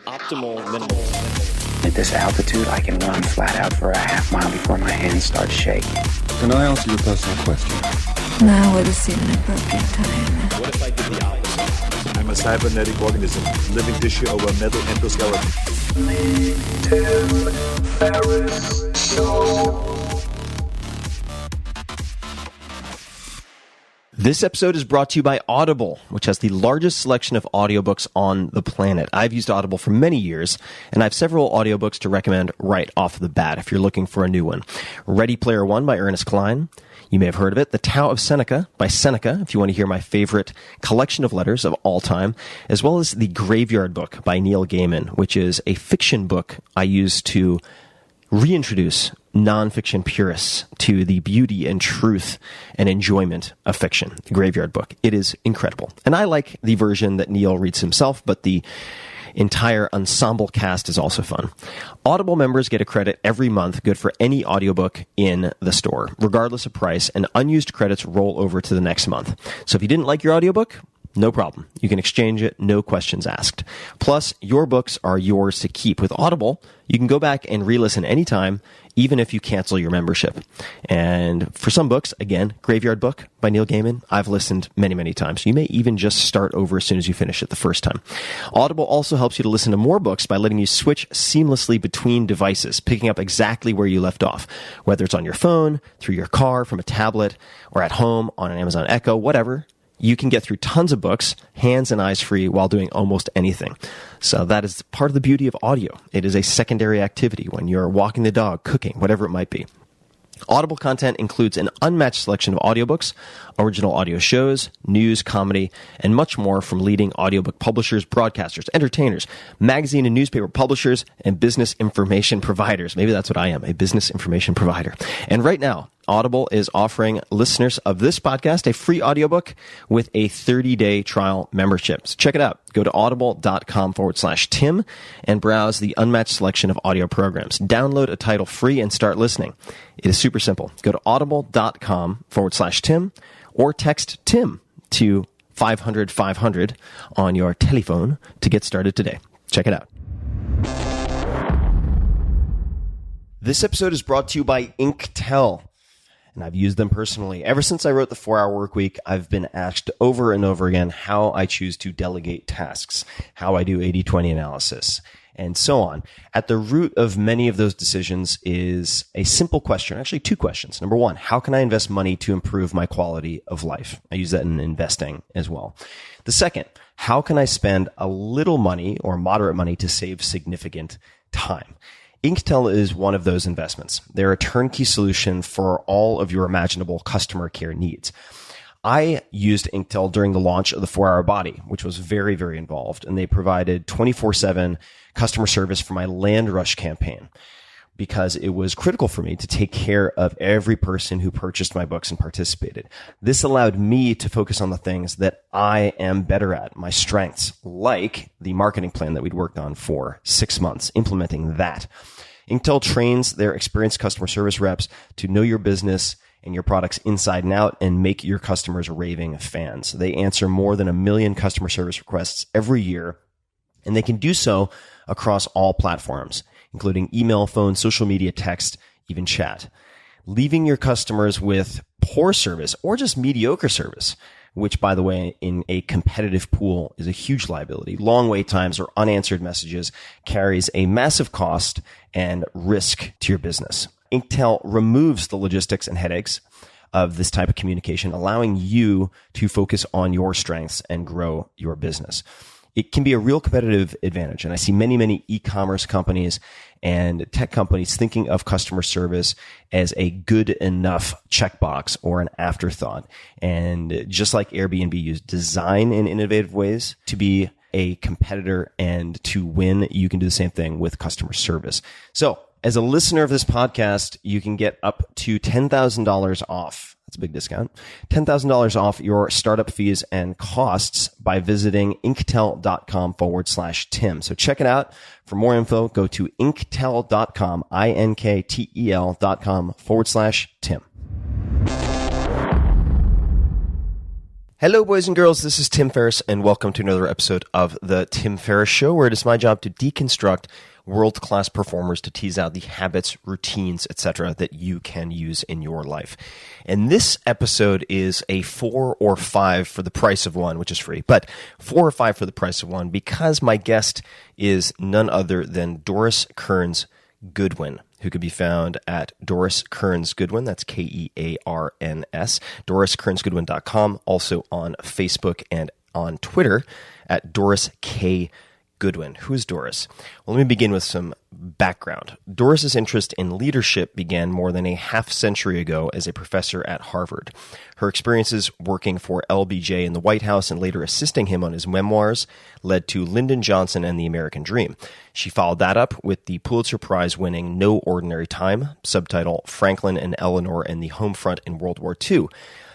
Optimal minimal. At this altitude, I can run flat out for a half mile before my hands start shaking. Can I answer your personal question? Now would seem an appropriate time. What if I did the opposite? I'm a cybernetic organism, living tissue over metal endoskeleton. Ferriss Show. This episode is brought to you by Audible, which has the largest selection of audiobooks on the planet. I've used Audible for many years, and I have several audiobooks to recommend right off the bat if you're looking for a new one. Ready Player One by Ernest Cline. You may have heard of it. The Tao of Seneca by Seneca, if you want to hear my favorite collection of letters of all time, as well as The Graveyard Book by Neil Gaiman, which is a fiction book I use to reintroduce nonfiction purists to the beauty and truth and enjoyment of fiction. The Graveyard Book. It is incredible. And I like the version that Neil reads himself, but the entire ensemble cast is also fun. Audible members get a credit every month, good for any audiobook in the store, regardless of price, and unused credits roll over to the next month. So if you didn't like your audiobook, no problem. You can exchange it, no questions asked. Plus, your books are yours to keep. With Audible, you can go back and re-listen anytime, even if you cancel your membership. And for some books, again, Graveyard Book by Neil Gaiman, I've listened many, many times. You may even just start over as soon as you finish it the first time. Audible also helps you to listen to more books by letting you switch seamlessly between devices, picking up exactly where you left off, whether it's on your phone, through your car, from a tablet, or at home on an Amazon Echo, whatever. You can get through tons of books, hands and eyes free, while doing almost anything. So that is part of the beauty of audio. It is a secondary activity when you're walking the dog, cooking, whatever it might be. Audible content includes an unmatched selection of audiobooks, original audio shows, news, comedy, and much more from leading audiobook publishers, broadcasters, entertainers, magazine and newspaper publishers, and business information providers. Maybe that's what I am, a business information provider. And right now, Audible is offering listeners of this podcast a free audiobook with a 30-day trial membership. So check it out. Go to audible.com/Tim and browse the unmatched selection of audio programs. Download a title free and start listening. It is super simple. Go to audible.com/Tim or text Tim to 500-500 on your telephone to get started today. Check it out. This episode is brought to you by Inktel. And I've used them personally. Ever since I wrote the 4-Hour Workweek, I've been asked over and over again how I choose to delegate tasks, how I do 80-20 analysis, and so on. At the root of many of those decisions is a simple question, actually two questions. Number one, how can I invest money to improve my quality of life? I use that in investing as well. The second, how can I spend a little money or moderate money to save significant time? Inktel is one of those investments. They're a turnkey solution for all of your imaginable customer care needs. I used Inktel during the launch of the 4-Hour Body, which was very, very involved, and they provided 24/7 customer service for my Land Rush campaign because it was critical for me to take care of every person who purchased my books and participated. This allowed me to focus on the things that I am better at, my strengths, like the marketing plan that we'd worked on for 6 months, implementing that. Inktel trains their experienced customer service reps to know your business and your products inside and out and make your customers raving fans. They answer more than 1 million customer service requests every year, and they can do so across all platforms, including email, phone, social media, text, even chat. Leaving your customers with poor service or just mediocre service, which, by the way, in a competitive pool is a huge liability. Long wait times or unanswered messages carries a massive cost and risk to your business. Inktel removes the logistics and headaches of this type of communication, allowing you to focus on your strengths and grow your business. It can be a real competitive advantage. And I see many, many e-commerce companies and tech companies thinking of customer service as a good enough checkbox or an afterthought. And just like Airbnb used design in innovative ways to be a competitor and to win, you can do the same thing with customer service. So as a listener of this podcast, you can get up to $10,000 off. That's a big discount. $10,000 off your startup fees and costs by visiting inktel.com/Tim. So check it out. For more info, go to inktel.com, inktel.com/Tim. Hello, boys and girls. This is Tim Ferriss, and welcome to another episode of The Tim Ferriss Show, where it is my job to deconstruct world-class performers to tease out the habits, routines, etc. that you can use in your life. And this episode is a 4 or 5 for the price of 1, which is free, but 4 or 5 for the price of 1 because my guest is none other than Doris Kearns Goodwin, who can be found at Doris Kearns Goodwin. That's Kearns, DorisKearnsGoodwin.com. Also on Facebook and on Twitter at Doris K. Goodwin. Who is Doris? Well, let me begin with some background. Doris's interest in leadership began more than a half century ago as a professor at Harvard. Her experiences working for LBJ in the White House and later assisting him on his memoirs led to Lyndon Johnson and the American Dream. She followed that up with the Pulitzer Prize-winning No Ordinary Time, subtitle Franklin and Eleanor and the Home Front in World War II.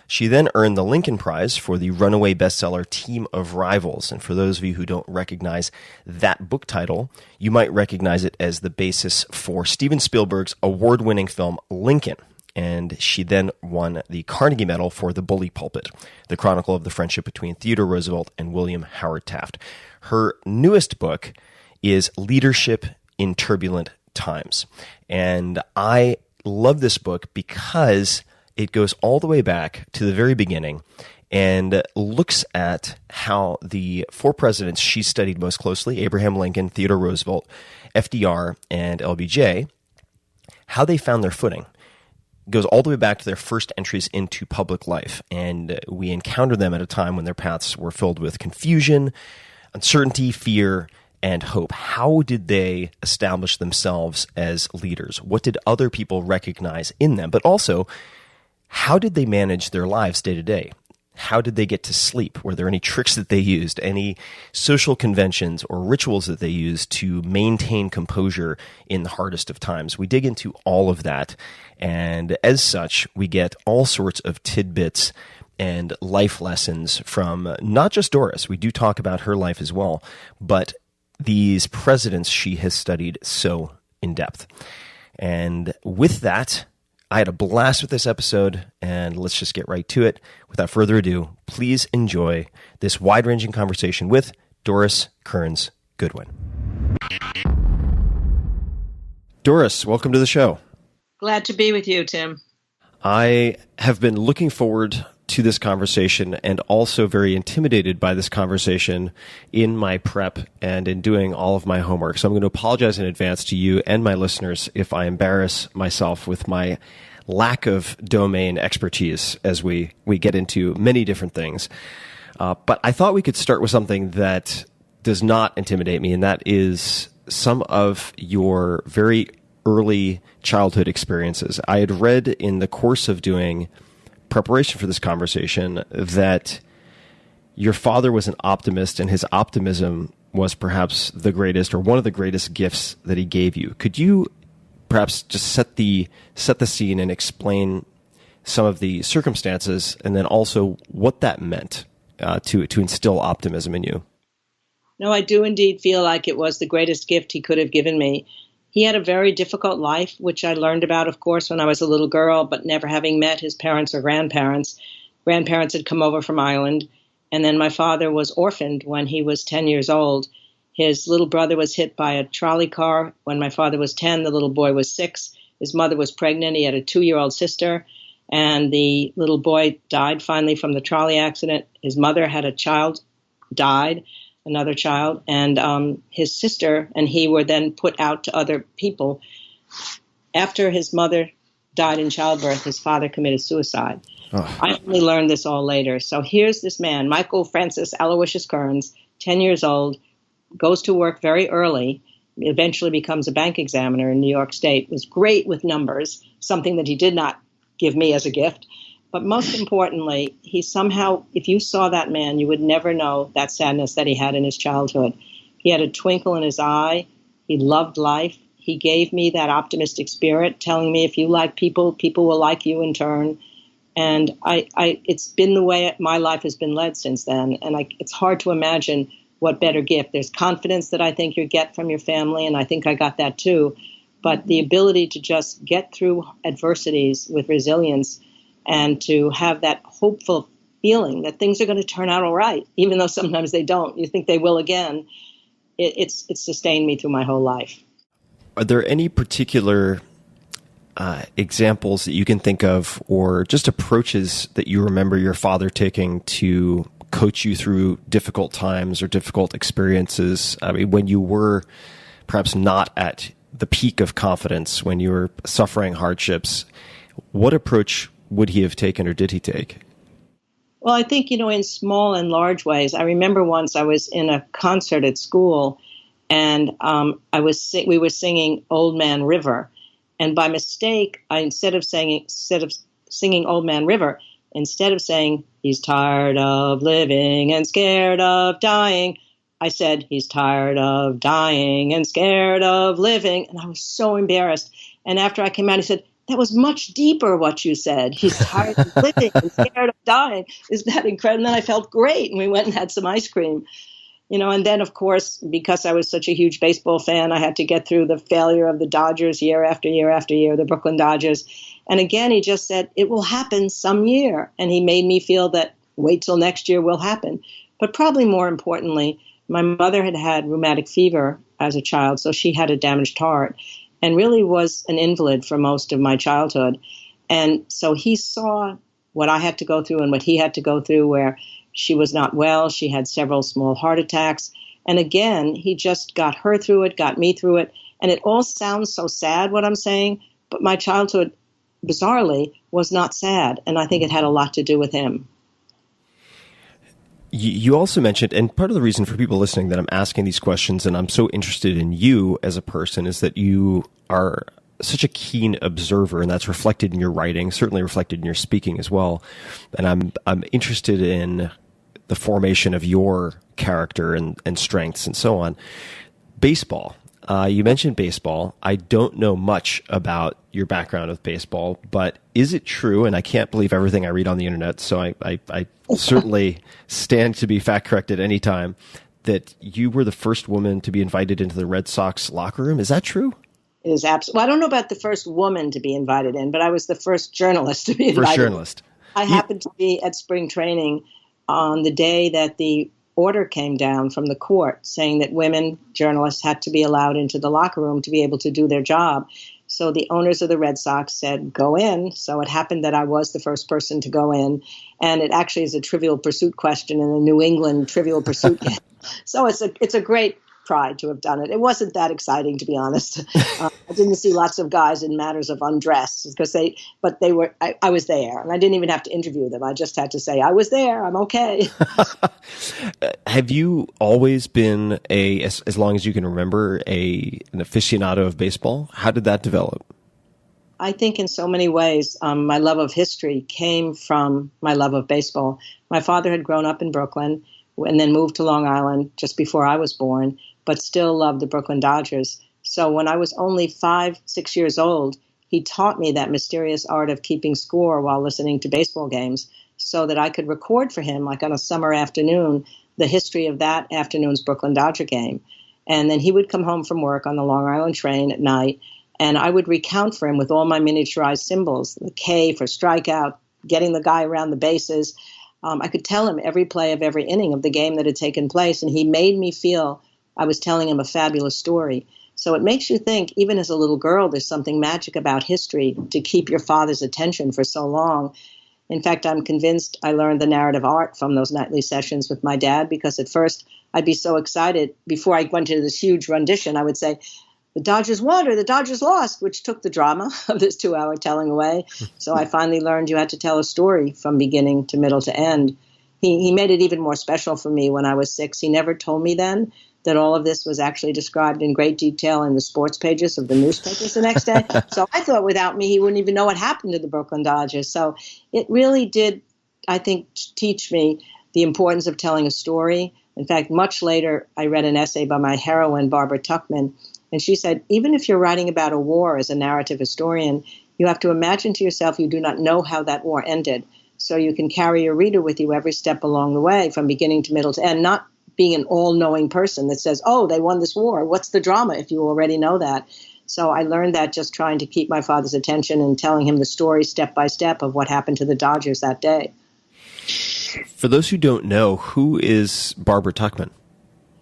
She then earned the Lincoln Prize for the runaway bestseller Team of Rivals. And for those of you who don't recognize that book title, you might recognize it as the basis for Steven Spielberg's award-winning film Lincoln. And she then won the Carnegie Medal for The Bully Pulpit, the chronicle of the friendship between Theodore Roosevelt and William Howard Taft. Her newest book is Leadership in Turbulent Times. And I love this book because it goes all the way back to the very beginning and looks at how the 4 presidents she studied most closely, Abraham Lincoln, Theodore Roosevelt, FDR, and LBJ, how they found their footing. It goes all the way back to their first entries into public life, and we encounter them at a time when their paths were filled with confusion, uncertainty, fear, and hope. How did they establish themselves as leaders? What did other people recognize in them? But also, how did they manage their lives day to day? How did they get to sleep? Were there any tricks that they used, any social conventions or rituals that they used to maintain composure in the hardest of times? We dig into all of that, and as such, we get all sorts of tidbits and life lessons from not just Doris. We do talk about her life as well, but these presidents she has studied so in depth. And with that, I had a blast with this episode, and let's just get right to it. Without further ado, please enjoy this wide-ranging conversation with Doris Kearns Goodwin. Doris, welcome to the show. Glad to be with you, Tim. I have been looking forward to this conversation and also very intimidated by this conversation in my prep and in doing all of my homework. So I'm going to apologize in advance to you and my listeners if I embarrass myself with my lack of domain expertise as we get into many different things. But I thought we could start with something that does not intimidate me, and that is some of your very early childhood experiences. I had read in the course of doing preparation for this conversation that your father was an optimist, and his optimism was perhaps the greatest or one of the greatest gifts that he gave you. Could you perhaps just set the scene and explain some of the circumstances, and then also what that meant to instill optimism in you? No, I do indeed feel like it was the greatest gift he could have given me. He had a very difficult life, which I learned about, of course, when I was a little girl, but never having met his parents or grandparents. Grandparents had come over from Ireland, and then my father was orphaned when he was 10 years old. His little brother was hit by a trolley car when my father was 10. The little boy was 6. His mother was pregnant. He had a 2-year-old sister, and the little boy died finally from the trolley accident. His mother had a child, died, another child, and his sister and he were then put out to other people. After his mother died in childbirth, his father committed suicide. Oh. I only learned this all later. So here's this man, Michael Francis Aloysius Kearns, 10 years old, goes to work very early, eventually becomes a bank examiner in New York State, was great with numbers, something that he did not give me as a gift. But most importantly, he somehow, if you saw that man, you would never know that sadness that he had in his childhood. He had a twinkle in his eye. He loved life. He gave me that optimistic spirit, telling me if you like people, people will like you in turn. And it's been the way my life has been led since then. And it's hard to imagine what better gift. There's confidence that I think you get from your family, and I think I got that too. But the ability to just get through adversities with resilience and to have that hopeful feeling that things are going to turn out all right, even though sometimes they don't. You think they will again. It's sustained me through my whole life. Are there any particular examples that you can think of, or just approaches that you remember your father taking to coach you through difficult times or difficult experiences? I mean, when you were perhaps not at the peak of confidence, when you were suffering hardships, what approach would he have taken, or did he take? Well, I think, in small and large ways. I remember once I was in a concert at school, and we were singing Old Man River. And by mistake, instead of singing Old Man River, instead of saying, he's tired of living and scared of dying, I said, he's tired of dying and scared of living. And I was so embarrassed. And after I came out, he said, that was much deeper what you said. He's tired of living and scared of dying. Isn't that incredible? And then I felt great. And we went and had some ice cream. And then, of course, because I was such a huge baseball fan, I had to get through the failure of the Dodgers year after year after year, the Brooklyn Dodgers. And again, he just said, it will happen some year. And he made me feel that wait till next year will happen. But probably more importantly, my mother had had rheumatic fever as a child, so she had a damaged heart and really was an invalid for most of my childhood. And so he saw what I had to go through and what he had to go through, where she was not well. She had several small heart attacks. And again, he just got her through it, got me through it. And it all sounds so sad, what I'm saying, but my childhood, bizarrely, was not sad. And I think it had a lot to do with him. You also mentioned, and part of the reason for people listening that I'm asking these questions and I'm so interested in you as a person, is that you are such a keen observer, and that's reflected in your writing, certainly reflected in your speaking as well. And I'm interested in the formation of your character and strengths and so on. Baseball. You mentioned baseball. I don't know much about your background with baseball, but is it true, and I can't believe everything I read on the internet, so I certainly stand to be fact-corrected any time, that you were the first woman to be invited into the Red Sox locker room? Is that true? It is absolutely. Well, I don't know about the first woman to be invited in, but I was the first journalist to be invited. First journalist. I happened to be at spring training on the day that the order came down from the court saying that women journalists had to be allowed into the locker room to be able to do their job. So the owners of the Red Sox said, go in. So it happened that I was the first person to go in. And it actually is a Trivial Pursuit question in a New England Trivial Pursuit game. So it's a great pride to have done it. It wasn't that exciting, to be honest. I didn't see lots of guys in matters of undress because I was there, and I didn't even have to interview them. I just had to say, I was there. I'm okay. Have you always been as long as you can remember, an aficionado of baseball? How did that develop? I think in so many ways, my love of history came from my love of baseball. My father had grown up in Brooklyn and then moved to Long Island just before I was born, but still loved the Brooklyn Dodgers. So when I was only 5-6 years old, he taught me that mysterious art of keeping score while listening to baseball games so that I could record for him, like on a summer afternoon, the history of that afternoon's Brooklyn Dodger game. And then he would come home from work on the Long Island train at night, and I would recount for him with all my miniaturized symbols, the K for strikeout, getting the guy around the bases. I could tell him every play of every inning of the game that had taken place, and he made me feel I was telling him a fabulous story. So it makes you think, even as a little girl, there's something magic about history to keep your father's attention for so long. In fact, I'm convinced I learned the narrative art from those nightly sessions with my dad, because at first I'd be so excited. Before I went into this huge rendition, I would say, the Dodgers won or the Dodgers lost, which took the drama of this 2-hour telling away. So I finally learned you had to tell a story from beginning to middle to end. He made it even more special for me when I was 6. He never told me then that all of this was actually described in great detail in the sports pages of the newspapers the next day. So I thought without me, he wouldn't even know what happened to the Brooklyn Dodgers. So it really did, I think, teach me the importance of telling a story. In fact, much later, I read an essay by my heroine, Barbara Tuchman, and she said, even if you're writing about a war as a narrative historian, you have to imagine to yourself you do not know how that war ended. So you can carry your reader with you every step along the way, from beginning to middle to end, not being an all-knowing person that says, oh, they won this war. What's the drama if you already know that? So I learned that just trying to keep my father's attention and telling him the story step by step of what happened to the Dodgers that day. For those who don't know, who is Barbara Tuchman?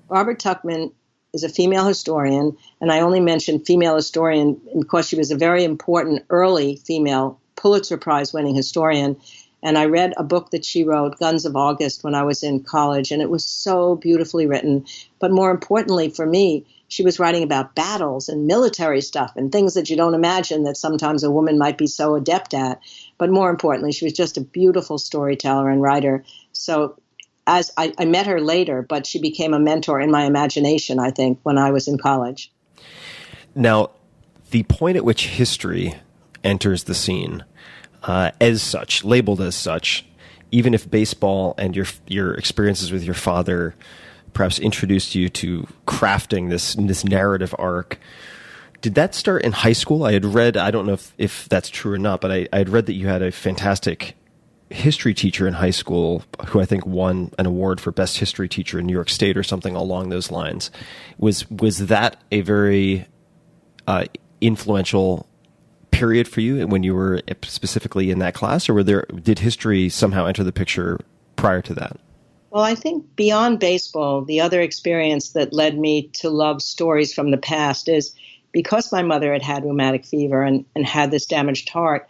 Barbara Tuchman is a female historian, and I only mention female historian because she was a very important early female Pulitzer Prize-winning historian. And I read a book that she wrote, Guns of August, when I was in college, and it was so beautifully written. But more importantly for me, she was writing about battles and military stuff and things that you don't imagine that sometimes a woman might be so adept at. But more importantly, she was just a beautiful storyteller and writer. So as I met her later, but she became a mentor in my imagination, I think, when I was in college. Now, the point at which history enters the scene, as such, labeled as such, even if baseball and your experiences with your father perhaps introduced you to crafting this narrative arc, did that start in high school? I had read, I don't know if that's true or not, but I had read that you had a fantastic history teacher in high school who I think won an award for best history teacher in New York State or something along those lines. Was that a very influential period for you when you were specifically in that class, or did history somehow enter the picture prior to that? Well, I think beyond baseball, the other experience that led me to love stories from the past is because my mother had had rheumatic fever and had this damaged heart.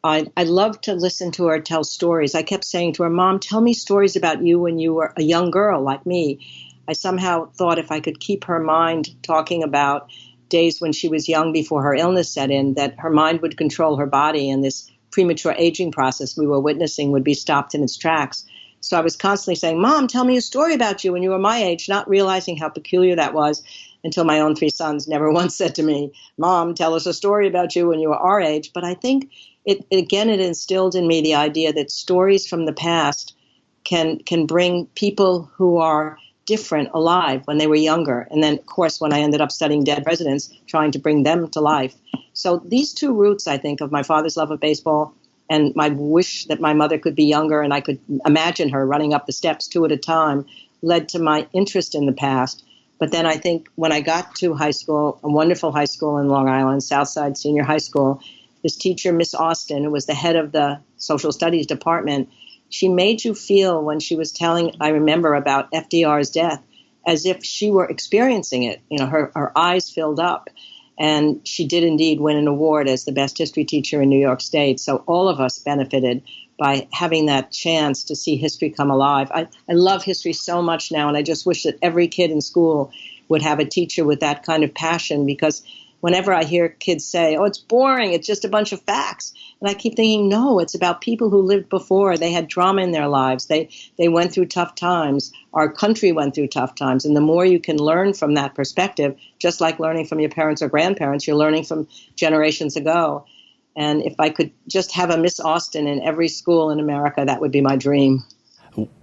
I loved to listen to her tell stories. I kept saying to her, Mom, tell me stories about you when you were a young girl like me. I somehow thought if I could keep her mind talking about days when she was young before her illness set in, that her mind would control her body and this premature aging process we were witnessing would be stopped in its tracks. So I was constantly saying, Mom, tell me a story about you when you were my age, not realizing how peculiar that was until my own three sons never once said to me, Mom, tell us a story about you when you were our age. But I think it instilled in me the idea that stories from the past can bring people who are different alive when they were younger. And then, of course, when I ended up studying dead presidents, trying to bring them to life. So these two roots, I think, of my father's love of baseball and my wish that my mother could be younger and I could imagine her running up the steps two at a time, led to my interest in the past. But then I think when I got to high school, a wonderful high school in Long Island, Southside Senior High School, this teacher, Miss Austin, who was the head of the social studies department, she made you feel when she was telling, I remember, about FDR's death, as if she were experiencing it. You know, her eyes filled up. And she did indeed win an award as the best history teacher in New York State. So all of us benefited by having that chance to see history come alive. I love history so much now, and I just wish that every kid in school would have a teacher with that kind of passion, because whenever I hear kids say, oh, it's boring, it's just a bunch of facts. And I keep thinking, no, it's about people who lived before. They had drama in their lives. They went through tough times. Our country went through tough times. And the more you can learn from that perspective, just like learning from your parents or grandparents, you're learning from generations ago. And if I could just have a Miss Austin in every school in America, that would be my dream.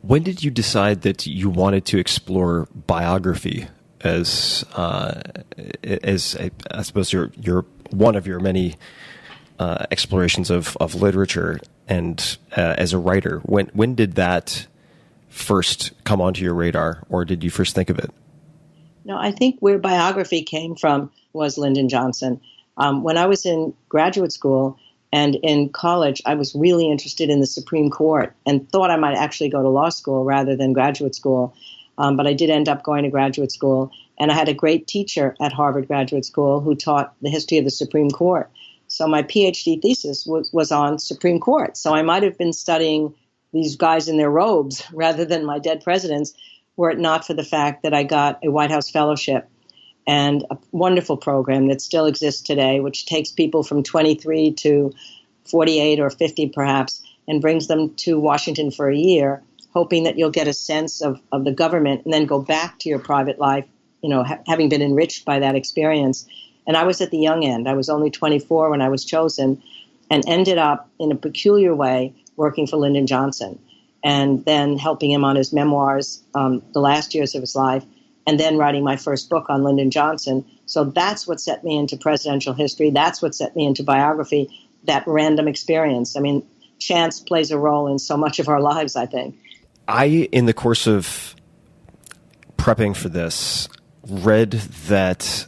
When did you decide that you wanted to explore biography as I suppose you're one of your many explorations of literature and as a writer? When did that first come onto your radar, or did you first think of it? No, I think where biography came from was Lyndon Johnson. When I was in graduate school and in college, I was really interested in the Supreme Court and thought I might actually go to law school rather than graduate school. But I did end up going to graduate school, and I had a great teacher at Harvard Graduate School who taught the history of the Supreme Court. So my PhD thesis was on Supreme Court. So I might have been studying these guys in their robes rather than my dead presidents, were it not for the fact that I got a White House fellowship and a wonderful program that still exists today, which takes people from 23 to 48 or 50 perhaps, and brings them to Washington for a year, hoping that you'll get a sense of the government and then go back to your private life, you know, having been enriched by that experience. And I was at the young end. I was only 24 when I was chosen, and ended up in a peculiar way working for Lyndon Johnson and then helping him on his memoirs the last years of his life, and then writing my first book on Lyndon Johnson. So that's what set me into presidential history. That's what set me into biography, that random experience. I mean, chance plays a role in so much of our lives, I think. In the course of prepping for this, read that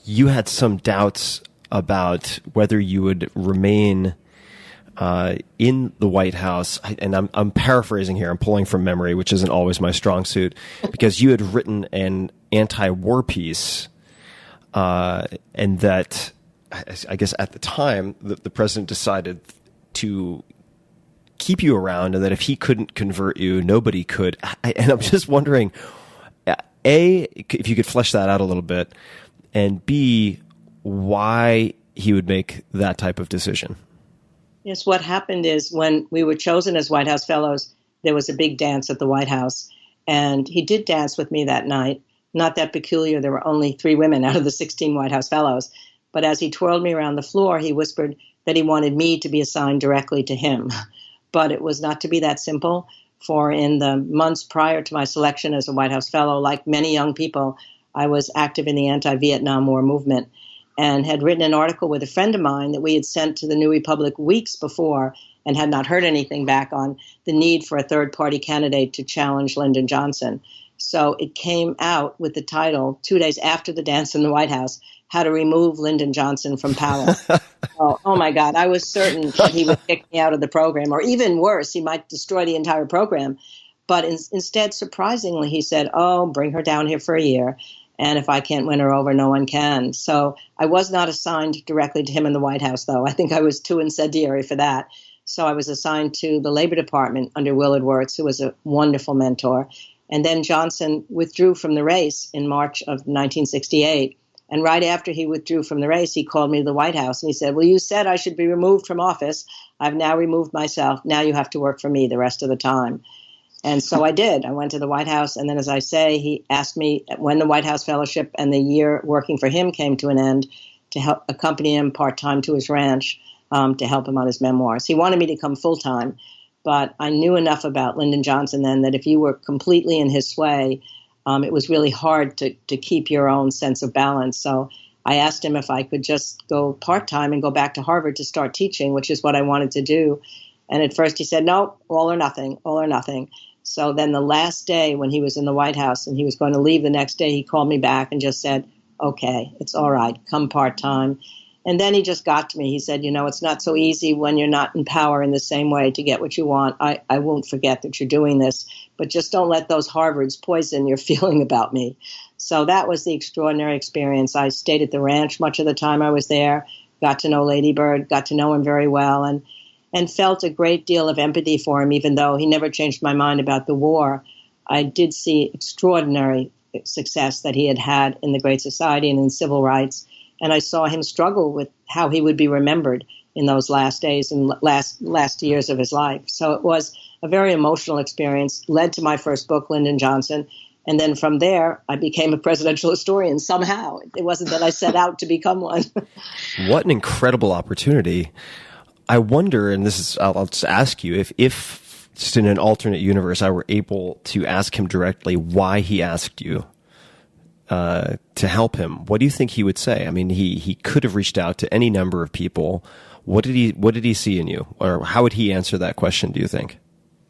you had some doubts about whether you would remain in the White House, and I'm paraphrasing here, I'm pulling from memory, which isn't always my strong suit, because you had written an anti-war piece, and that, I guess at the time, the president decided to keep you around, and that if he couldn't convert you, nobody could. And I'm just wondering, A, if you could flesh that out a little bit, and B, why he would make that type of decision. Yes, what happened is when we were chosen as White House Fellows, there was a big dance at the White House. And he did dance with me that night. Not that peculiar. There were only 3 women out of the 16 White House Fellows. But as he twirled me around the floor, he whispered that he wanted me to be assigned directly to him. But it was not to be that simple. For in the months prior to my selection as a White House Fellow, like many young people, I was active in the anti-Vietnam War movement, and had written an article with a friend of mine that we had sent to the New Republic weeks before and had not heard anything back on the need for a third-party candidate to challenge Lyndon Johnson. So it came out with the title, 2 days after the dance in the White House, How to Remove Lyndon Johnson from Power. Oh my God, I was certain that he would kick me out of the program, or even worse, he might destroy the entire program. But instead, surprisingly, he said, bring her down here for a year. And if I can't win her over, no one can. So I was not assigned directly to him in the White House, though. I think I was too incendiary for that. So I was assigned to the Labor Department under Willard Wirtz, who was a wonderful mentor. And then Johnson withdrew from the race in March of 1968. And right after he withdrew from the race, he called me to the White House. And he said, well, you said I should be removed from office. I've now removed myself. Now you have to work for me the rest of the time. And so I did. I went to the White House, and then, as I say, he asked me when the White House Fellowship and the year working for him came to an end to help accompany him part-time to his ranch to help him on his memoirs. He wanted me to come full-time, but I knew enough about Lyndon Johnson then that if you were completely in his sway, it was really hard to keep your own sense of balance. So I asked him if I could just go part-time and go back to Harvard to start teaching, which is what I wanted to do. And at first he said, no, all or nothing, all or nothing. So then the last day when he was in the White House and he was going to leave the next day, he called me back and just said, okay, it's all right, come part-time. And then he just got to me. He said, it's not so easy when you're not in power in the same way to get what you want. I won't forget that you're doing this, but just don't let those Harvards poison your feeling about me. So that was the extraordinary experience. I stayed at the ranch much of the time I was there, got to know Lady Bird, got to know him very well, and felt a great deal of empathy for him, even though he never changed my mind about the war. I did see extraordinary success that he had had in the Great Society and in civil rights, and I saw him struggle with how he would be remembered in those last days and last years of his life. So it was a very emotional experience, led to my first book, Lyndon Johnson, and then from there, I became a presidential historian somehow. It wasn't that I set out to become one. What an incredible opportunity. I wonder, and I'll just ask you, if just in an alternate universe, I were able to ask him directly why he asked you to help him, what do you think he would say? I mean, he could have reached out to any number of people. What did he see in you? Or how would he answer that question, do you think?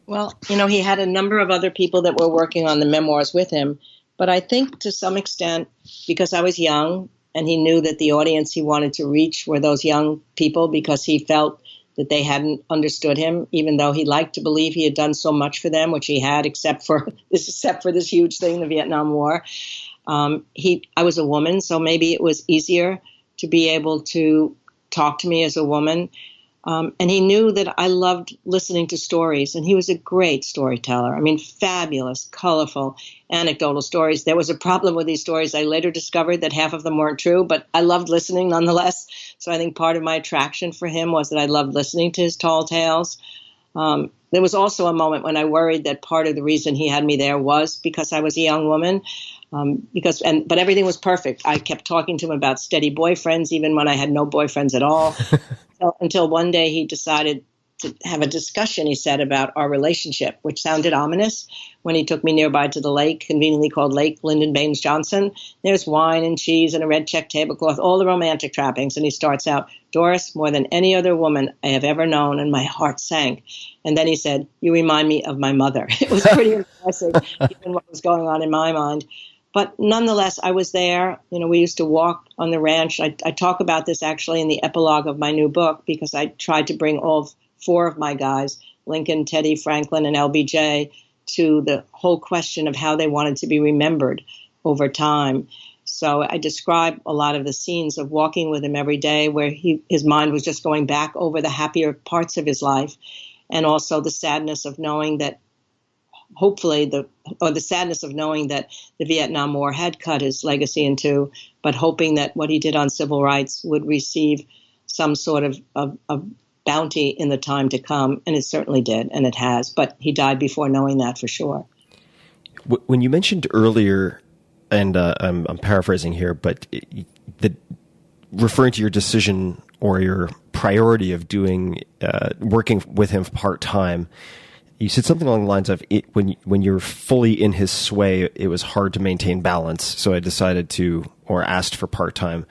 Well, he had a number of other people that were working on the memoirs with him. But I think to some extent, because I was young and he knew that the audience he wanted to reach were those young people, because he felt that they hadn't understood him, even though he liked to believe he had done so much for them, which he had, except for this huge thing, the Vietnam War. I was a woman, so maybe it was easier to be able to talk to me as a woman. And he knew that I loved listening to stories, and he was a great storyteller. I mean, fabulous, colorful, anecdotal stories. There was a problem with these stories. I later discovered that half of them weren't true, but I loved listening nonetheless. So I think part of my attraction for him was that I loved listening to his tall tales. There was also a moment when I worried that part of the reason he had me there was because I was a young woman. But everything was perfect. I kept talking to him about steady boyfriends, even when I had no boyfriends at all. Until one day he decided to have a discussion, he said, about our relationship, which sounded ominous when he took me nearby to the lake, conveniently called Lake Lyndon Baines Johnson. There's wine and cheese and a red check tablecloth, all the romantic trappings. And he starts out, Doris, more than any other woman I have ever known, and my heart sank. And then he said, you remind me of my mother. It was pretty impressive, given what was going on in my mind. But nonetheless, I was there. We used to walk on the ranch. I talk about this actually in the epilogue of my new book, because I tried to bring all four of my guys, Lincoln, Teddy, Franklin, and LBJ, to the whole question of how they wanted to be remembered over time. So I describe a lot of the scenes of walking with him every day where his mind was just going back over the happier parts of his life, and also the sadness of knowing that the sadness of knowing that the Vietnam War had cut his legacy in two, but hoping that what he did on civil rights would receive some sort of bounty in the time to come. And it certainly did, and it has. But he died before knowing that for sure. When you mentioned earlier, and I'm paraphrasing here, but referring to your decision or your priority of working with him part-time, you said something along the lines of, when you're fully in his sway, it was hard to maintain balance, so I decided or asked for part-time.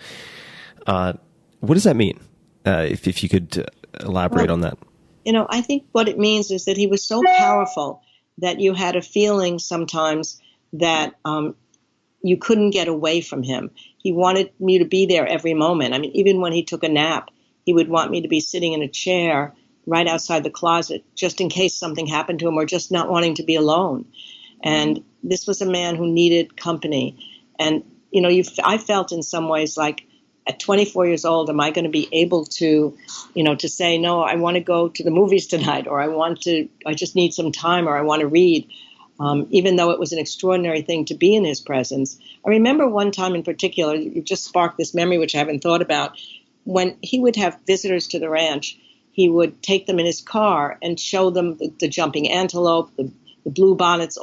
What does that mean? If you could elaborate on that. I think what it means is that he was so powerful that you had a feeling sometimes that you couldn't get away from him. He wanted me to be there every moment. I mean, even when he took a nap, he would want me to be sitting in a chair right outside the closet, just in case something happened to him, or just not wanting to be alone. And this was a man who needed company. And, I felt in some ways like at 24 years old, am I going to be able to, to say, no, I want to go to the movies tonight, or I just need some time, or I want to read, even though it was an extraordinary thing to be in his presence. I remember one time in particular, you just sparked this memory, which I haven't thought about, when he would have visitors to the ranch. He would take them in his car and show them the jumping antelope, the blue bonnets,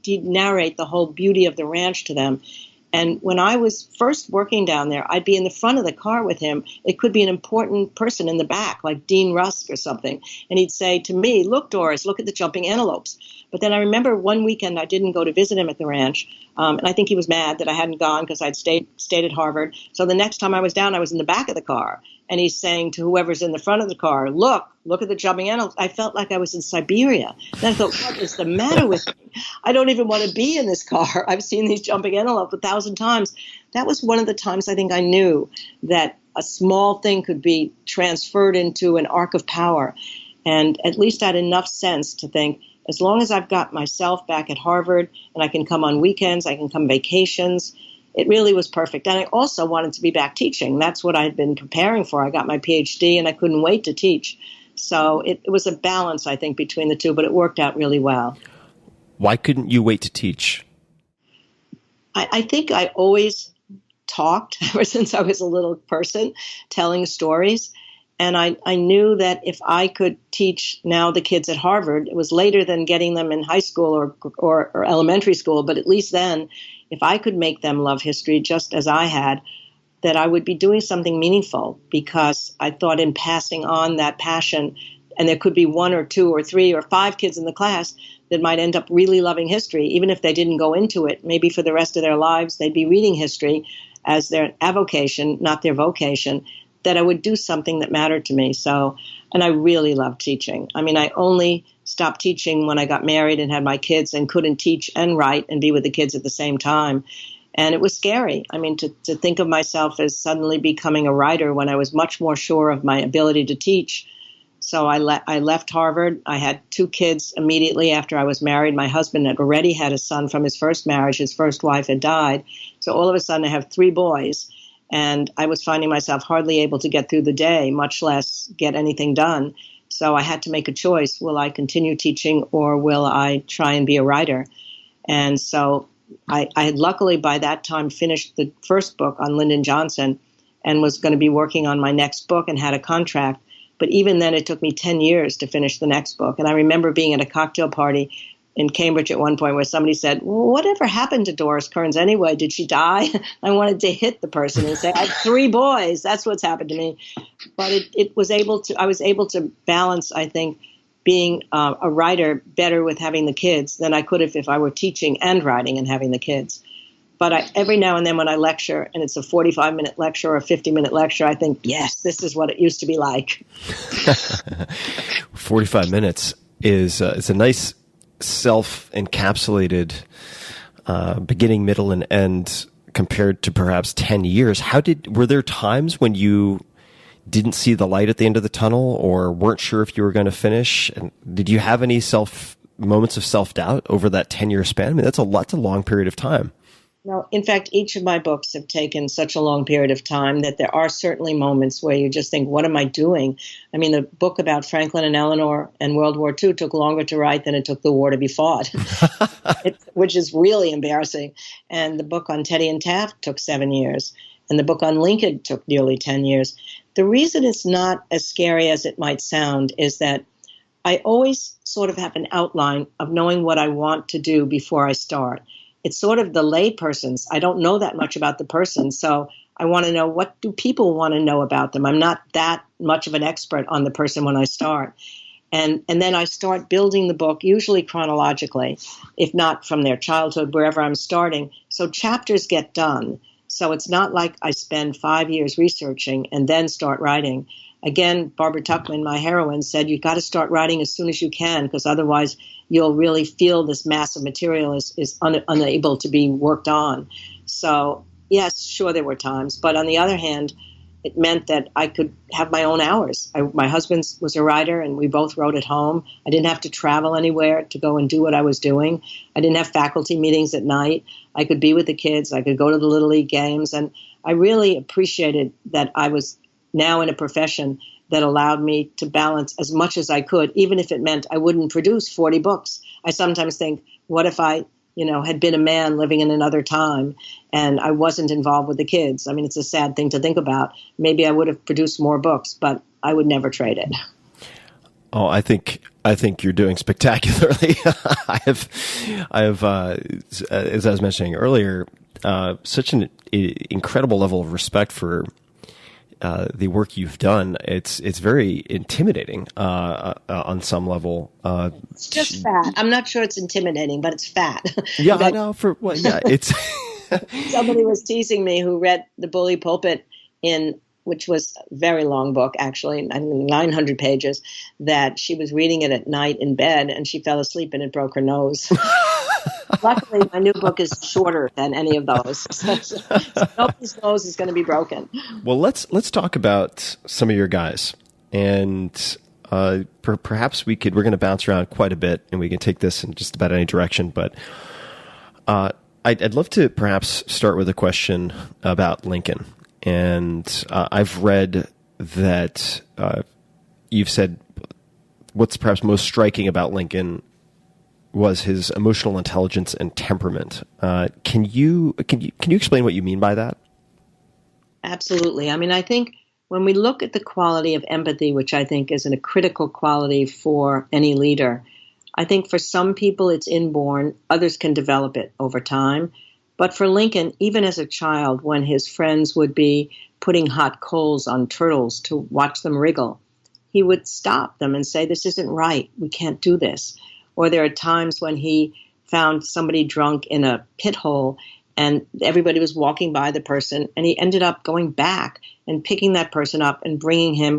he'd narrate the whole beauty of the ranch to them. And when I was first working down there, I'd be in the front of the car with him. It could be an important person in the back, like Dean Rusk or something. And he'd say to me, look, Doris, look at the jumping antelopes. But then I remember one weekend I didn't go to visit him at the ranch. And I think he was mad that I hadn't gone because I'd stayed at Harvard. So the next time I was down, I was in the back of the car. And he's saying to whoever's in the front of the car, look at the jumping antelopes. I felt like I was in Siberia. Then I thought, what is the matter with me? I don't even want to be in this car. I've seen these jumping antelopes 1,000 times. That was one of the times I think I knew that a small thing could be transferred into an arc of power. And at least I had enough sense to think, as long as I've got myself back at Harvard and I can come on weekends, I can come vacations, it really was perfect. And I also wanted to be back teaching. That's what I had been preparing for. I got my PhD and I couldn't wait to teach. So it was a balance, I think, between the two, but it worked out really well. Why couldn't you wait to teach? I think I always talked ever since I was a little person, telling stories. And I knew that if I could teach now the kids at Harvard, it was later than getting them in high school or elementary school, but at least then, if I could make them love history just as I had, that I would be doing something meaningful, because I thought in passing on that passion, and there could be 1 or 2 or 3 or 5 kids in the class that might end up really loving history, even if they didn't go into it. Maybe for the rest of their lives, they'd be reading history as their avocation, not their vocation, that I would do something that mattered to me. So, and I really loved teaching. I mean, I only stopped teaching when I got married and had my kids and couldn't teach and write and be with the kids at the same time. And it was scary. I mean, to think of myself as suddenly becoming a writer when I was much more sure of my ability to teach. So I left Harvard. I had 2 kids immediately after I was married. My husband had already had a son from his first marriage. His first wife had died. So all of a sudden I have 3 boys. And I was finding myself hardly able to get through the day, much less get anything done. So I had to make a choice. Will I continue teaching, or will I try and be a writer? And so I had luckily by that time finished the first book on Lyndon Johnson and was going to be working on my next book and had a contract. But even then, it took me 10 years to finish the next book. And I remember being at a cocktail party in Cambridge at one point where somebody said, whatever happened to Doris Kearns anyway? Did she die? I wanted to hit the person and say, I have 3 boys. That's what's happened to me. But I was able to balance, I think, being a writer better with having the kids than I could have if I were teaching and writing and having the kids. But every now and then when I lecture, and it's a 45-minute lecture or a 50-minute lecture, I think, yes, this is what it used to be like. 45 minutes is it's a nice self-encapsulated beginning, middle, and end compared to perhaps 10 years. Were there times when you didn't see the light at the end of the tunnel or weren't sure if you were going to finish? And did you have any moments of self-doubt over that 10-year span? I mean, that's a long period of time. No, in fact, each of my books have taken such a long period of time that there are certainly moments where you just think, what am I doing? I mean, the book about Franklin and Eleanor and World War II took longer to write than it took the war to be fought, which is really embarrassing. And the book on Teddy and Taft took 7 years. And the book on Lincoln took nearly 10 years. The reason it's not as scary as it might sound is that I always sort of have an outline of knowing what I want to do before I start. It's sort of the lay person's. I don't know that much about the person, so I want to know, what do people want to know about them? I'm not that much of an expert on the person when I start. And then I start building the book, usually chronologically, if not from their childhood, wherever I'm starting. So chapters get done. So it's not like I spend 5 years researching and then start writing. Again, Barbara Tuchman, my heroine, said, you've got to start writing as soon as you can, because otherwise you'll really feel this mass of material is unable to be worked on. So, yes, sure, there were times. But on the other hand, it meant that I could have my own hours. My husband was a writer, and we both wrote at home. I didn't have to travel anywhere to go and do what I was doing. I didn't have faculty meetings at night. I could be with the kids. I could go to the Little League games. And I really appreciated that I was now in a profession that allowed me to balance as much as I could, even if it meant I wouldn't produce 40 books. I sometimes think, what if I, had been a man living in another time and I wasn't involved with the kids? I mean, it's a sad thing to think about. Maybe I would have produced more books, but I would never trade it. Oh, I think you're doing spectacularly. I have, as I was mentioning earlier, such an incredible level of respect for the work you've done. It's very intimidating on some level. It's just fat. I'm not sure it's intimidating, but it's fat. Yeah, I know. It's. Somebody was teasing me who read the Bully Pulpit which was a very long book, actually, 900 pages, that she was reading it at night in bed and she fell asleep and it broke her nose. Luckily, my new book is shorter than any of those. So nobody's nose is going to be broken. Well, let's talk about some of your guys. And perhaps we're going to bounce around quite a bit and we can take this in just about any direction. But I'd love to perhaps start with a question about Lincoln. And I've read that you've said what's perhaps most striking about Lincoln was his emotional intelligence and temperament. Can you explain what you mean by that? Absolutely. I mean, I think when we look at the quality of empathy, which I think is a critical quality for any leader, I think for some people it's inborn, others can develop it over time. But for Lincoln, even as a child, when his friends would be putting hot coals on turtles to watch them wriggle, he would stop them and say, this isn't right. We can't do this. Or there are times when he found somebody drunk in a pit hole and everybody was walking by the person, and he ended up going back and picking that person up and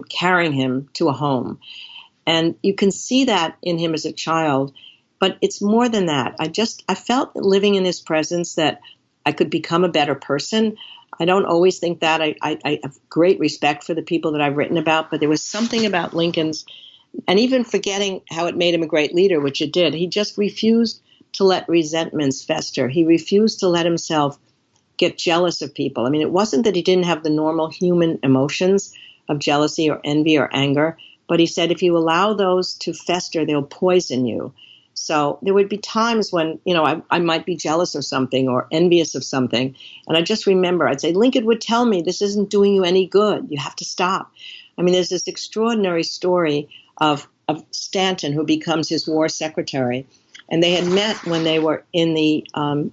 carrying him to a home. And you can see that in him as a child. But it's more than that. I felt living in his presence that I could become a better person. I don't always think that. I have great respect for the people that I've written about, but there was something about Lincoln's, and even forgetting how it made him a great leader, which it did, he just refused to let resentments fester. He refused to let himself get jealous of people. I mean, it wasn't that he didn't have the normal human emotions of jealousy or envy or anger, but he said, if you allow those to fester, they'll poison you. So there would be times when, I might be jealous of something or envious of something. And I just remember, I'd say, Lincoln would tell me, this isn't doing you any good. You have to stop. I mean, there's this extraordinary story of Stanton, who becomes his war secretary. And they had met when they were in the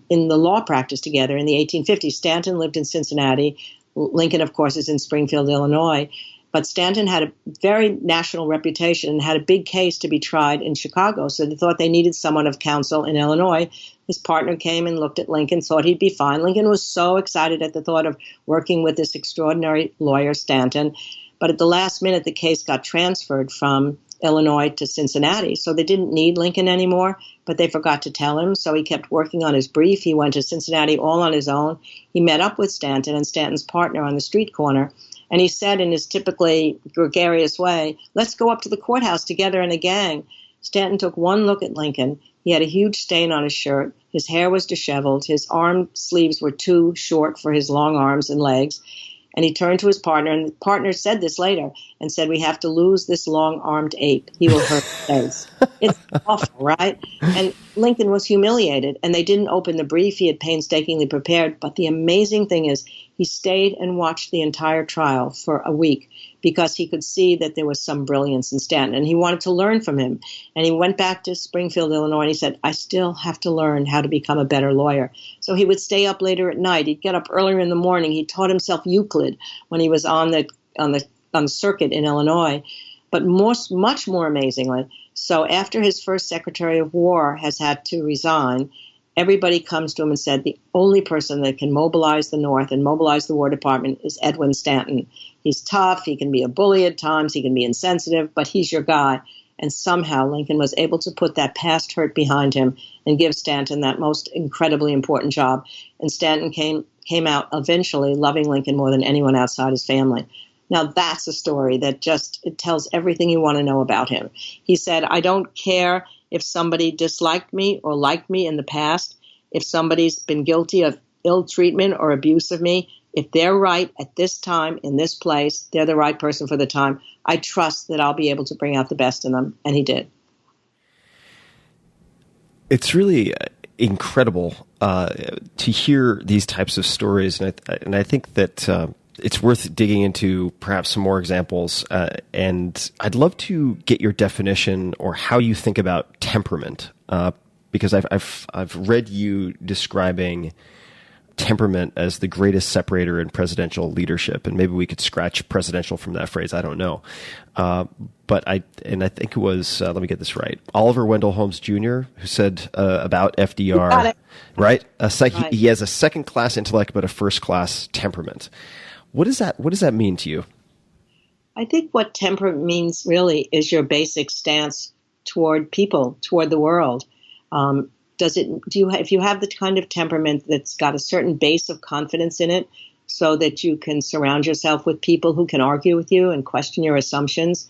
law practice together in the 1850s. Stanton lived in Cincinnati. Lincoln, of course, is in Springfield, Illinois. But Stanton had a very national reputation and had a big case to be tried in Chicago. So they thought they needed someone of counsel in Illinois. His partner came and looked at Lincoln, thought he'd be fine. Lincoln was so excited at the thought of working with this extraordinary lawyer, Stanton. But at the last minute, the case got transferred from Illinois to Cincinnati. So they didn't need Lincoln anymore, but they forgot to tell him. So he kept working on his brief. He went to Cincinnati all on his own. He met up with Stanton and Stanton's partner on the street corner. And he said in his typically gregarious way, "Let's go up to the courthouse together in a gang." Stanton took one look at Lincoln. He had a huge stain on his shirt. His hair was disheveled. His arm sleeves were too short for his long arms and legs. And he turned to his partner, and the partner said this later, and said, "We have to lose this long-armed ape. He will hurt his face." It's awful, right? And Lincoln was humiliated, and they didn't open the brief he had painstakingly prepared. But the amazing thing is he stayed and watched the entire trial for a week because he could see that there was some brilliance in Stanton, and he wanted to learn from him. And he went back to Springfield, Illinois, and he said, "I still have to learn how to become a better lawyer." So he would stay up later at night. He'd get up earlier in the morning. He taught himself Euclid when he was on the circuit in Illinois. But much more amazingly, so after his first Secretary of War has had to resign, everybody comes to him and said the only person that can mobilize the North and mobilize the War Department is Edwin Stanton. He's tough. He can be a bully at times. He can be insensitive, but he's your guy. And somehow Lincoln was able to put that past hurt behind him and give Stanton that most incredibly important job. And Stanton came out eventually loving Lincoln more than anyone outside his family. Now that's a story that it tells everything you want to know about him. He said, "I don't care if somebody disliked me or liked me in the past, if somebody's been guilty of ill treatment or abuse of me, if they're right at this time, in this place, they're the right person for the time. I trust that I'll be able to bring out the best in them." And he did. It's really incredible to hear these types of stories. And I think that it's worth digging into perhaps some more examples. And I'd love to get your definition or how you think about temperament, because I've read you describing temperament as the greatest separator in presidential leadership, and maybe we could scratch presidential from that phrase. I don't know, but I think it was let me get this right. Oliver Wendell Holmes Jr. who said about FDR, right? Right. He has a second-class intellect but a first-class temperament. What does that mean to you? I think what temperament means really is your basic stance toward people, toward the world. If you have the kind of temperament that's got a certain base of confidence in it so that you can surround yourself with people who can argue with you and question your assumptions?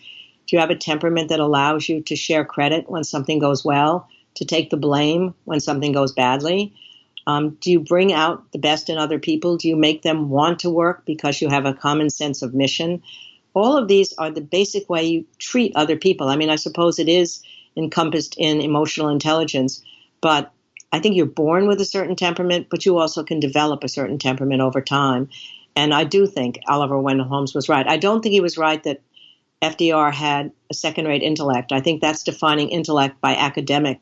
Do you have a temperament that allows you to share credit when something goes well, to take the blame when something goes badly? Do you bring out the best in other people? Do you make them want to work because you have a common sense of mission? All of these are the basic way you treat other people. I mean, I suppose it is encompassed in emotional intelligence, but I think you're born with a certain temperament, but you also can develop a certain temperament over time. And I do think Oliver Wendell Holmes was right. I don't think he was right that FDR had a second-rate intellect. I think that's defining intellect by academic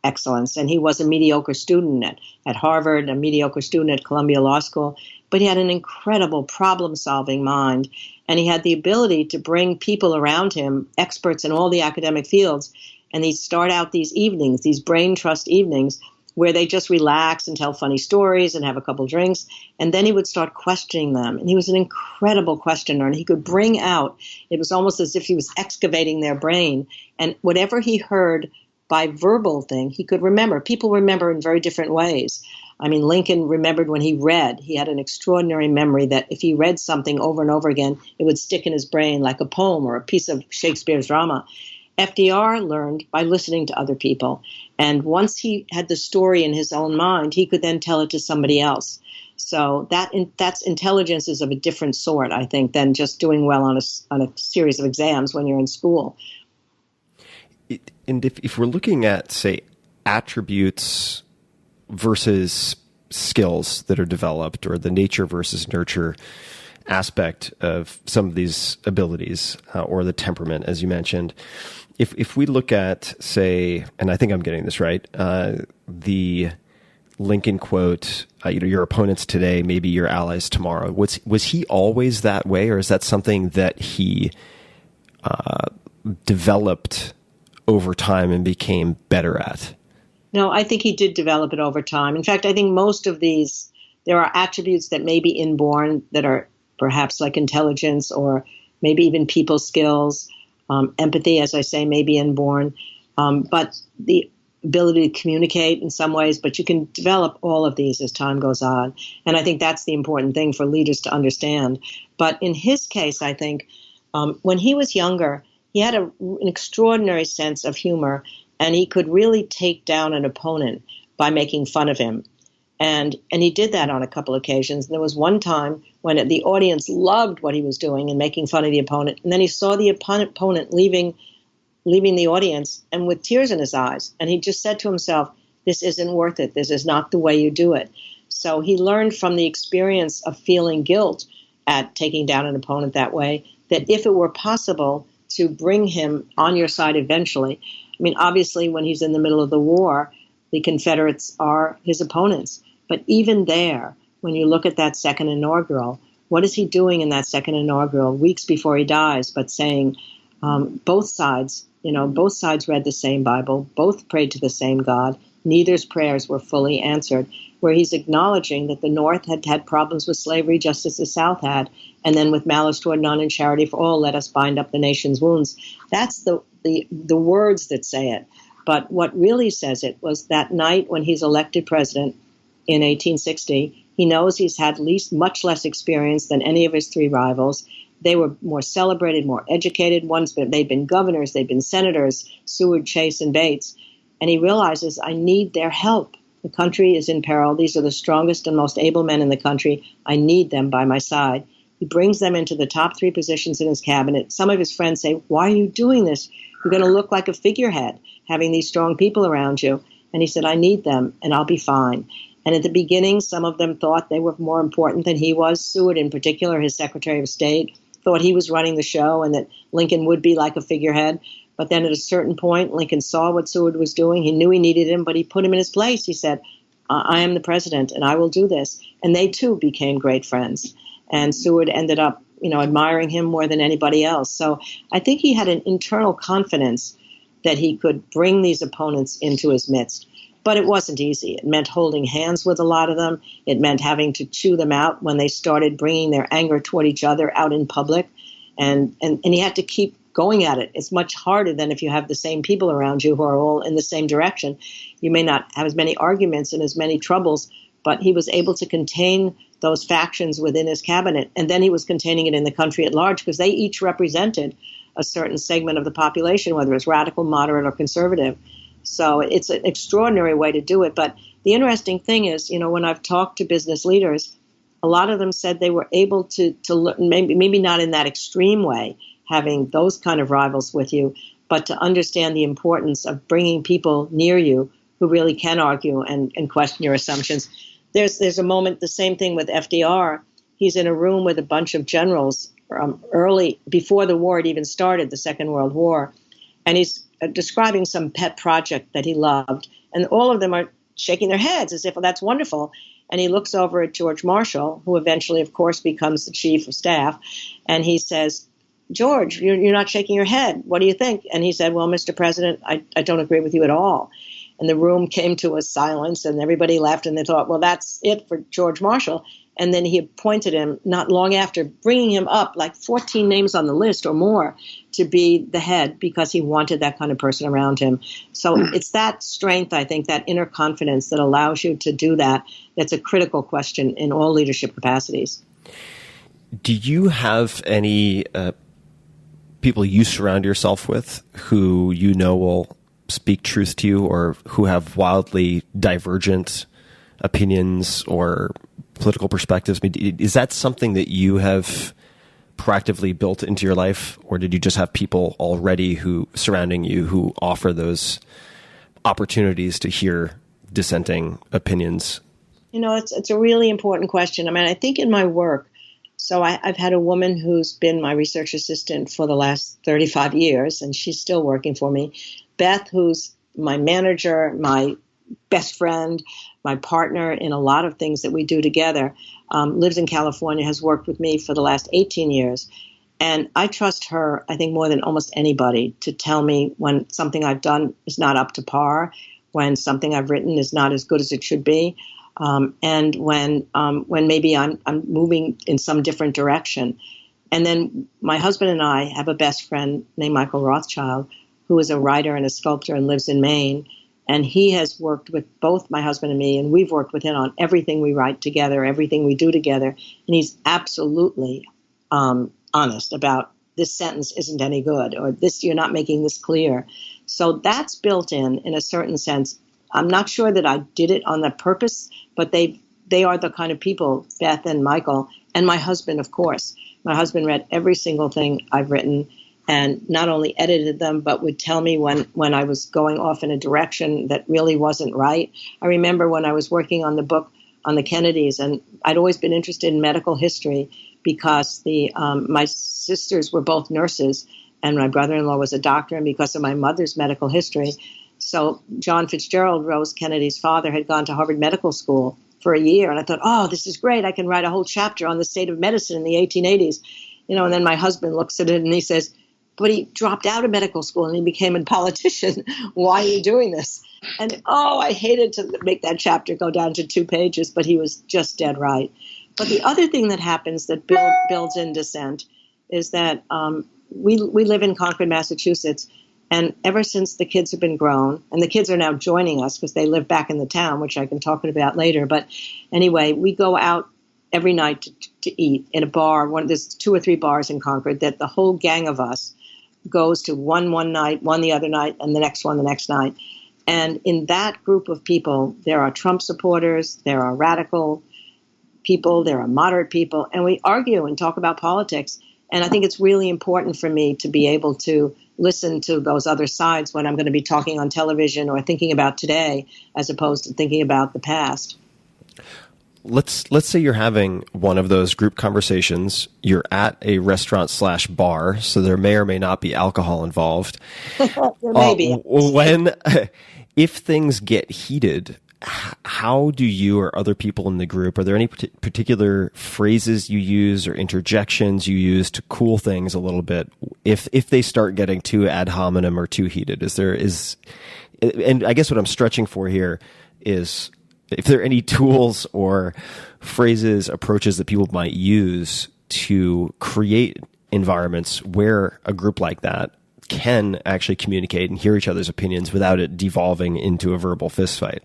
excellence. And he was a mediocre student at Harvard, a mediocre student at Columbia Law School, but he had an incredible problem-solving mind. And he had the ability to bring people around him, experts in all the academic fields, and he'd start out these evenings, these brain trust evenings, where they just relax and tell funny stories and have a couple drinks. And then he would start questioning them. And he was an incredible questioner. And he could bring out, it was almost as if he was excavating their brain. And whatever he heard by verbal thing, he could remember. People remember in very different ways. I mean, Lincoln remembered when he read. He had an extraordinary memory that if he read something over and over again, it would stick in his brain like a poem or a piece of Shakespeare's drama. FDR learned by listening to other people. And once he had the story in his own mind, he could then tell it to somebody else. So that's intelligence is of a different sort, I think, than just doing well on a series of exams when you're in school. And if we're looking at, say, attributes versus skills that are developed, or the nature versus nurture aspect of some of these abilities, or the temperament, as you mentioned, if we look at, say, and I think I'm getting this right, the Lincoln quote, your opponents today may be your allies tomorrow. Was he always that way, or is that something that he developed over time and became better at? No, I think he did develop it over time. In fact, I think most of these, there are attributes that may be inborn that are perhaps like intelligence or maybe even people skills. Empathy, as I say, may be inborn, but the ability to communicate in some ways, but you can develop all of these as time goes on. And I think that's the important thing for leaders to understand. But in his case, I think when he was younger, he had an extraordinary sense of humor, and he could really take down an opponent by making fun of him. And he did that on a couple of occasions. There was one time when the audience loved what he was doing and making fun of the opponent, and then he saw the opponent leaving the audience and with tears in his eyes. And he just said to himself, this isn't worth it. This is not the way you do it. So he learned from the experience of feeling guilt at taking down an opponent that way, that if it were possible to bring him on your side eventually, I mean, obviously when he's in the middle of the war, the Confederates are his opponents. But even there, when you look at that second inaugural, what is he doing in that second inaugural, weeks before he dies, but saying both sides read the same Bible, both prayed to the same God, neither's prayers were fully answered, where he's acknowledging that the North had had problems with slavery just as the South had, and then with malice toward none and charity for all, let us bind up the nation's wounds. That's the words that say it. But what really says it was that night when he's elected president in 1860, he knows he's had much less experience than any of his three rivals. They were more celebrated, more educated. They'd been governors, they'd been senators, Seward, Chase, and Bates. And he realizes, I need their help. The country is in peril. These are the strongest and most able men in the country. I need them by my side. He brings them into the top three positions in his cabinet. Some of his friends say, why are you doing this? You're going to look like a figurehead, having these strong people around you. And he said, I need them, and I'll be fine. And at the beginning, some of them thought they were more important than he was. Seward, in particular, his Secretary of State, thought he was running the show and that Lincoln would be like a figurehead. But then at a certain point, Lincoln saw what Seward was doing. He knew he needed him, but he put him in his place. He said, I am the president, and I will do this. And they, too, became great friends. And Seward ended up, admiring him more than anybody else. So I think he had an internal confidence that he could bring these opponents into his midst. But it wasn't easy. It meant holding hands with a lot of them. It meant having to chew them out when they started bringing their anger toward each other out in public. And he had to keep going at it. It's much harder than if you have the same people around you who are all in the same direction. You may not have as many arguments and as many troubles, but he was able to contain those factions within his cabinet. And then he was containing it in the country at large because they each represented a certain segment of the population, whether it's radical, moderate, or conservative. So it's an extraordinary way to do it. But the interesting thing is, when I've talked to business leaders, a lot of them said they were able to maybe not in that extreme way, having those kind of rivals with you, but to understand the importance of bringing people near you who really can argue and question your assumptions. There's a moment, the same thing with FDR. He's in a room with a bunch of generals early, before the war had even started, the Second World War, and he's describing some pet project that he loved, and all of them are shaking their heads as if, well, that's wonderful. And he looks over at George Marshall, who eventually, of course, becomes the chief of staff, and he says, George, you're not shaking your head. What do you think? And he said, well, Mr. President, I don't agree with you at all. And the room came to a silence, and everybody laughed, and they thought, well, that's it for George Marshall. And then he appointed him not long after, bringing him up like 14 names on the list or more to be the head because he wanted that kind of person around him. So it's that strength, I think, that inner confidence that allows you to do that. That's a critical question in all leadership capacities. Do you have any people you surround yourself with who will speak truth to you, or who have wildly divergent opinions or political perspectives? I mean, is that something that you have proactively built into your life, or did you just have people already surrounding you who offer those opportunities to hear dissenting opinions? It's a really important question. I mean, I think in my work, so I've had a woman who's been my research assistant for the last 35 years, and she's still working for me. Beth, who's my manager, my best friend, my partner in a lot of things that we do together, lives in California, has worked with me for the last 18 years. And I trust her, I think, more than almost anybody to tell me when something I've done is not up to par, when something I've written is not as good as it should be, and when maybe I'm moving in some different direction. And then my husband and I have a best friend named Michael Rothschild, who is a writer and a sculptor and lives in Maine. And he has worked with both my husband and me, and we've worked with him on everything we write together, everything we do together. And he's absolutely honest about this sentence isn't any good, or this, you're not making this clear. So that's built in a certain sense. I'm not sure that I did it on the purpose, but they are the kind of people, Beth and Michael, and my husband, of course. My husband read every single thing I've written and not only edited them, but would tell me when I was going off in a direction that really wasn't right. I remember when I was working on the book on the Kennedys, and I'd always been interested in medical history because my sisters were both nurses, and my brother-in-law was a doctor, and because of my mother's medical history. So John Fitzgerald, Rose Kennedy's father, had gone to Harvard Medical School for a year, and I thought, oh, this is great. I can write a whole chapter on the state of medicine in the 1880s. And then my husband looks at it and he says, but he dropped out of medical school and he became a politician. Why are you doing this? And, I hated to make that chapter go down to 2 pages, but he was just dead right. But the other thing that happens that builds in dissent is that we live in Concord, Massachusetts, and ever since the kids have been grown, and the kids are now joining us because they live back in the town, which I can talk about later. But anyway, we go out every night to eat in a bar. There's 2 or 3 bars in Concord that the whole gang of us goes to one night, one the other night, and the next one the next night. And in that group of people, there are Trump supporters, there are radical people, there are moderate people, and we argue and talk about politics. And I think it's really important for me to be able to listen to those other sides when I'm going to be talking on television or thinking about today, as opposed to thinking about the past. Let's say you're having one of those group conversations. You're at a restaurant/bar, so there may or may not be alcohol involved. There may be. If things get heated, how do you or other people in the group, are there any particular phrases you use or interjections you use to cool things a little bit if they start getting too ad hominem or too heated? And I guess what I'm stretching for here is, if there are any tools or phrases, approaches that people might use to create environments where a group like that can actually communicate and hear each other's opinions without it devolving into a verbal fistfight.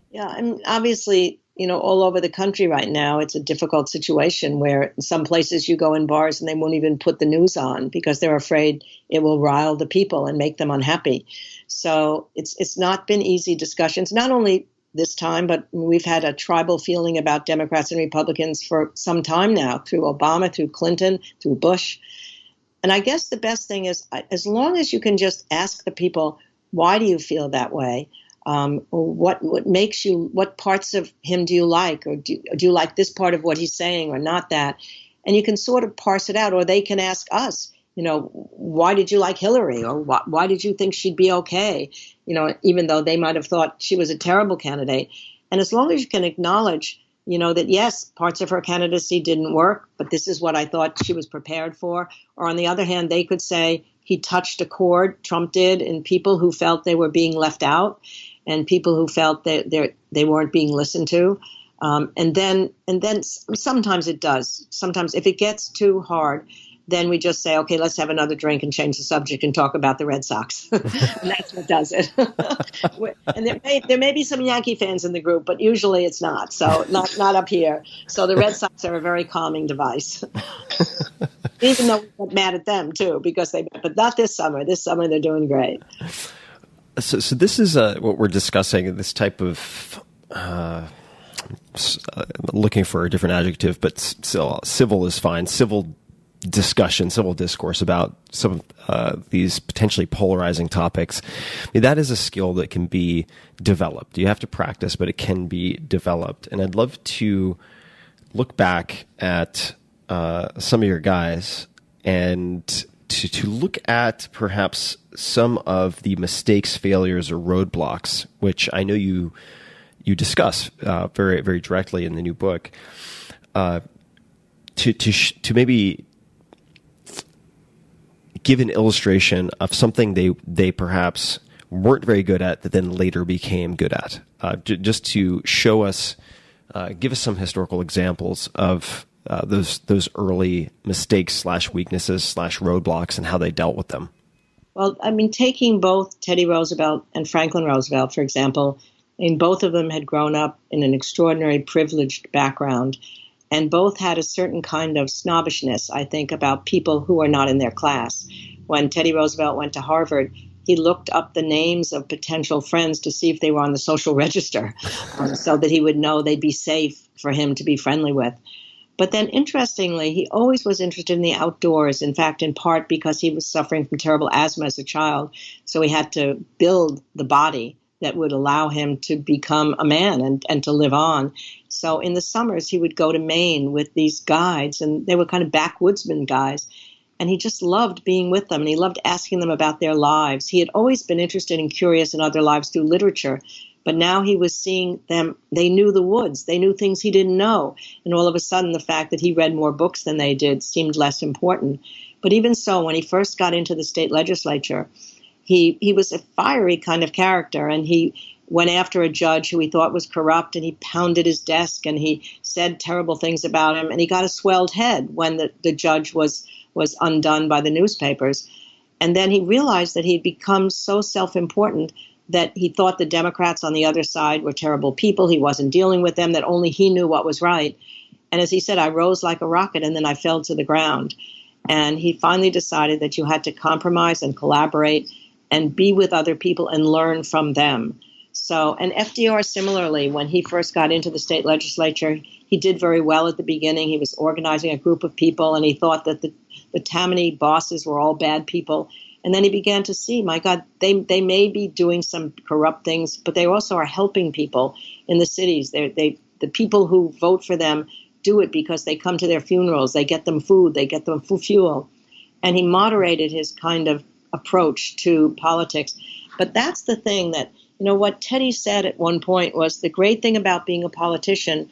Yeah, and obviously, all over the country right now, it's a difficult situation where in some places you go in bars and they won't even put the news on because they're afraid it will rile the people and make them unhappy. So it's not been easy discussions, not only this time, but we've had a tribal feeling about Democrats and Republicans for some time now, through Obama, through Clinton, through Bush. And I guess the best thing is, as long as you can just ask the people, why do you feel that way? Or what makes you, what parts of him do you like? Or do you like this part of what he's saying or not that? And you can sort of parse it out, or they can ask us, why did you like Hillary? Or why did you think she'd be okay? Even though they might have thought she was a terrible candidate. And as long as you can acknowledge, that yes, parts of her candidacy didn't work, but this is what I thought she was prepared for. Or on the other hand, they could say he touched a chord, Trump did, in people who felt they were being left out and people who felt that they weren't being listened to. And then sometimes it does. Sometimes if it gets too hard, then we just say, okay, let's have another drink and change the subject and talk about the Red Sox. And that's what does it. And there may be some Yankee fans in the group, but usually it's not. So not up here. So the Red Sox are a very calming device. Even though we get mad at them too, but not this summer. This summer they're doing great. So this is what we're discussing, this type of looking for a different adjective, but still civil is fine. Civil discussion, civil discourse about some of these potentially polarizing topics. I mean, that is a skill that can be developed. You have to practice, but it can be developed. And I'd love to look back at some of your guys and to look at perhaps some of the mistakes, failures, or roadblocks, which I know you discuss very, very directly in the new book, to maybe give an illustration of something they perhaps weren't very good at that then later became good at, just to show us, give us some historical examples of those early mistakes / weaknesses / roadblocks and how they dealt with them? Well, I mean, taking both Teddy Roosevelt and Franklin Roosevelt, for example, I mean, both of them had grown up in an extraordinary privileged background, and both had a certain kind of snobbishness, I think, about people who are not in their class. When Teddy Roosevelt went to Harvard, he looked up the names of potential friends to see if they were on the social register, so that he would know they'd be safe for him to be friendly with. But then, interestingly, he always was interested in the outdoors, in fact, in part because he was suffering from terrible asthma as a child. So he had to build the body that would allow him to become a man and to live on. So in the summers, he would go to Maine with these guides, and they were kind of backwoodsman guys. And he just loved being with them, and he loved asking them about their lives. He had always been interested and curious in other lives through literature, but now he was seeing them. They knew the woods. They knew things he didn't know. And all of a sudden, the fact that he read more books than they did seemed less important. But even so, when he first got into the state legislature, he was a fiery kind of character, and he went after a judge who he thought was corrupt, and he pounded his desk, and he said terrible things about him, and he got a swelled head when the judge was undone by the newspapers. And then he realized that he'd become so self-important that he thought the Democrats on the other side were terrible people. He wasn't dealing with them, that only he knew what was right. And as he said, I rose like a rocket, and then I fell to the ground. And he finally decided that you had to compromise and collaborate and be with other people and learn from them. So, and FDR similarly, when he first got into the state legislature, he did very well at the beginning. He was organizing a group of people, and he thought that the Tammany bosses were all bad people. And then he began to see, my God, they may be doing some corrupt things, but they also are helping people in the cities. The people who vote for them do it because they come to their funerals. They get them food. They get them fuel. And he moderated his kind of approach to politics. But that's the thing that, what Teddy said at one point was the great thing about being a politician,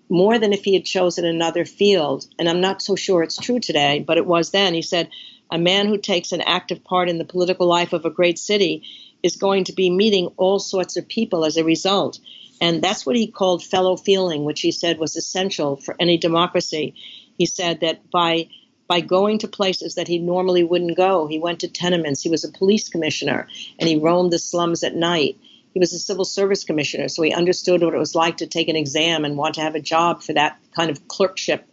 more than if he had chosen another field, and I'm not so sure it's true today, but it was then. He said, a man who takes an active part in the political life of a great city is going to be meeting all sorts of people as a result. And that's what he called fellow feeling, which he said was essential for any democracy. He said that by going to places that he normally wouldn't go, he went to tenements, he was a police commissioner, and he roamed the slums at night. He was a civil service commissioner, so he understood what it was like to take an exam and want to have a job for that kind of clerkship.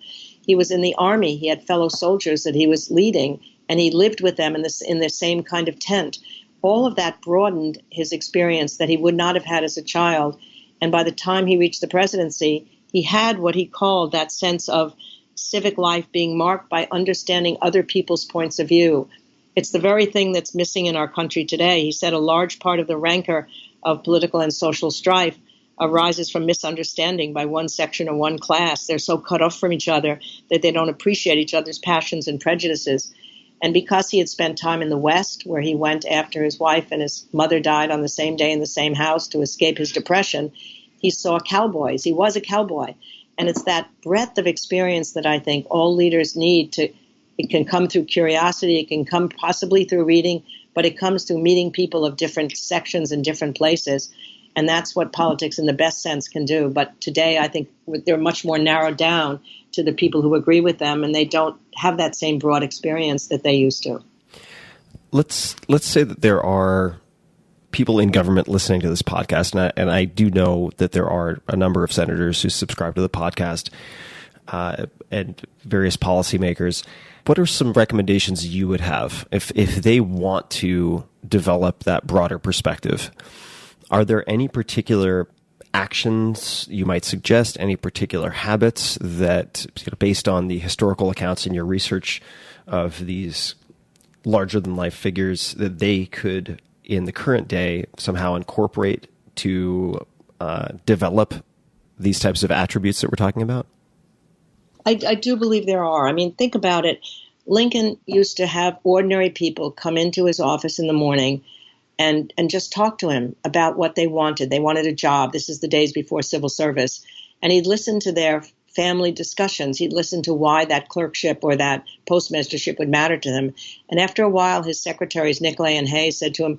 He was in the army. He had fellow soldiers that he was leading, and he lived with them in the same kind of tent. All of that broadened his experience that he would not have had as a child. And by the time he reached the presidency, he had what he called that sense of civic life being marked by understanding other people's points of view. It's the very thing that's missing in our country today. He said a large part of the rancor of political and social strife arises from misunderstanding by one section or one class. They're so cut off from each other that they don't appreciate each other's passions and prejudices. And because he had spent time in the West, where he went after his wife and his mother died on the same day in the same house to escape his depression, he saw cowboys. He was a cowboy. And it's that breadth of experience that I think all leaders need to. It can come through curiosity. It can come possibly through reading, but it comes through meeting people of different sections and different places. And that's what politics in the best sense can do. But today, I think they're much more narrowed down to the people who agree with them, and they don't have that same broad experience that they used to. Let's say that there are people in government listening to this podcast, and I do know that there are a number of senators who subscribe to the podcast and various policymakers. What are some recommendations you would have if they want to develop that broader perspective? Are there any particular actions you might suggest, any particular habits that, based on the historical accounts in your research of these larger-than-life figures, that they could, in the current day, somehow incorporate to develop these types of attributes that we're talking about? I do believe there are. I mean, think about it. Lincoln used to have ordinary people come into his office in the morning and just talk to him about what they wanted. They wanted a job. This is the days before civil service. And he'd listen to their family discussions. He'd listen to why that clerkship or that postmastership would matter to them. And after a while, his secretaries, Nicolay and Hay, said to him,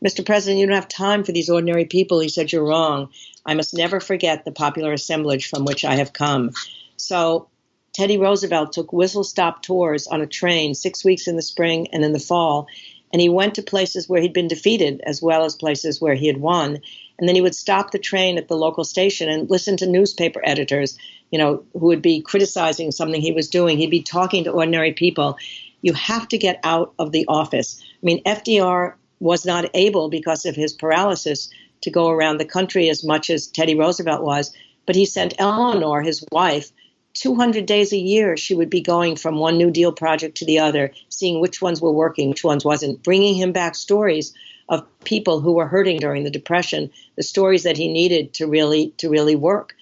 Mr. President, you don't have time for these ordinary people. He said, you're wrong. I must never forget the popular assemblage from which I have come. So Teddy Roosevelt took whistle-stop tours on a train 6 weeks in the spring and in the fall, and he went to places where he'd been defeated as well as places where he had won. And then he would stop the train at the local station and listen to newspaper editors, who would be criticizing something he was doing. He'd be talking to ordinary people. You have to get out of the office. I mean, FDR was not able, because of his paralysis, to go around the country as much as Teddy Roosevelt was, but he sent Eleanor, his wife, 200 days a year. She would be going from one New Deal project to the other, seeing which ones were working, which ones wasn't, bringing him back stories of people who were hurting during the Depression, the stories that he needed to really work.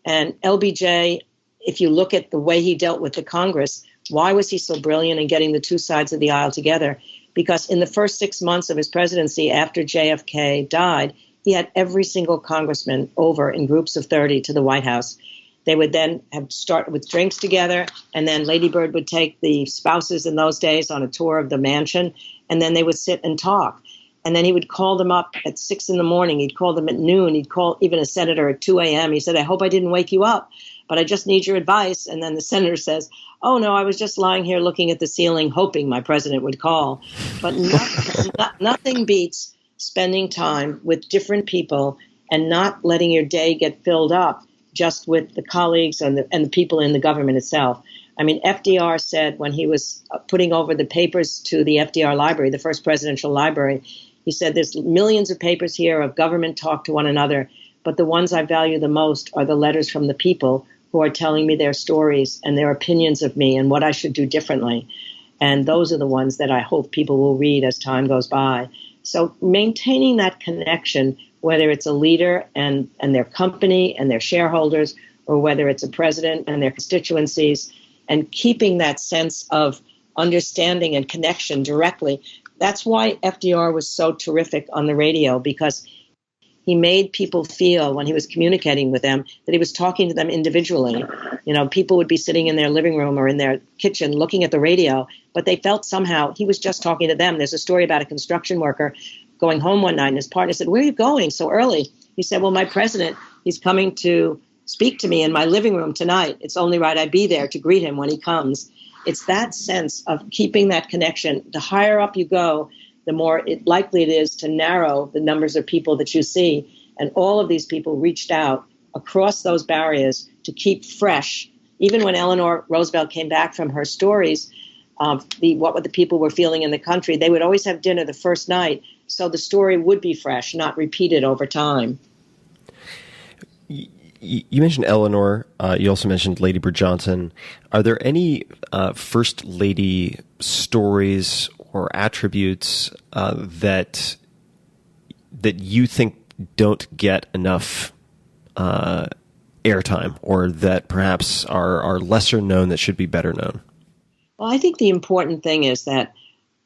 And LBJ, if you look at the way he dealt with the Congress, why was he so brilliant in getting the two sides of the aisle together? Because in the first 6 months of his presidency after JFK died, he had every single congressman over in groups of 30 to the White House. They would then start with drinks together, and then Lady Bird would take the spouses in those days on a tour of the mansion, and then they would sit and talk. And then he would call them up at 6 in the morning. He'd call them at noon. He'd call even a senator at 2 a.m. He said, "I hope I didn't wake you up, but I just need your advice." And then the senator says, "Oh, no, I was just lying here looking at the ceiling, hoping my president would call." But nothing beats spending time with different people and not letting your day get filled up just with the colleagues and the people in the government itself. I mean, FDR said when he was putting over the papers to the FDR library, the first presidential library, he said, "There's millions of papers here of government talk to one another, but the ones I value the most are the letters from the people who are telling me their stories and their opinions of me and what I should do differently." And those are the ones that I hope people will read as time goes by. So maintaining that connection, whether it's a leader and their company and their shareholders, or whether it's a president and their constituencies, and keeping that sense of understanding and connection directly. That's why FDR was so terrific on the radio, because he made people feel when he was communicating with them that he was talking to them individually. People would be sitting in their living room or in their kitchen looking at the radio, but they felt somehow he was just talking to them. There's a story about a construction worker going home one night, and his partner said, "Where are you going so early?" He said, "Well, my president, he's coming to speak to me in my living room tonight. It's only right I be there to greet him when he comes." It's that sense of keeping that connection. The higher up you go, the more likely it is to narrow the numbers of people that you see. And all of these people reached out across those barriers to keep fresh. Even when Eleanor Roosevelt came back from her stories, what the people were feeling in the country, they would always have dinner the first night, so the story would be fresh, not repeated over time. You mentioned Eleanor. You also mentioned Lady Bird Johnson. Are there any First Lady stories or attributes that you think don't get enough airtime, or that perhaps are lesser known that should be better known? Well, I think the important thing is that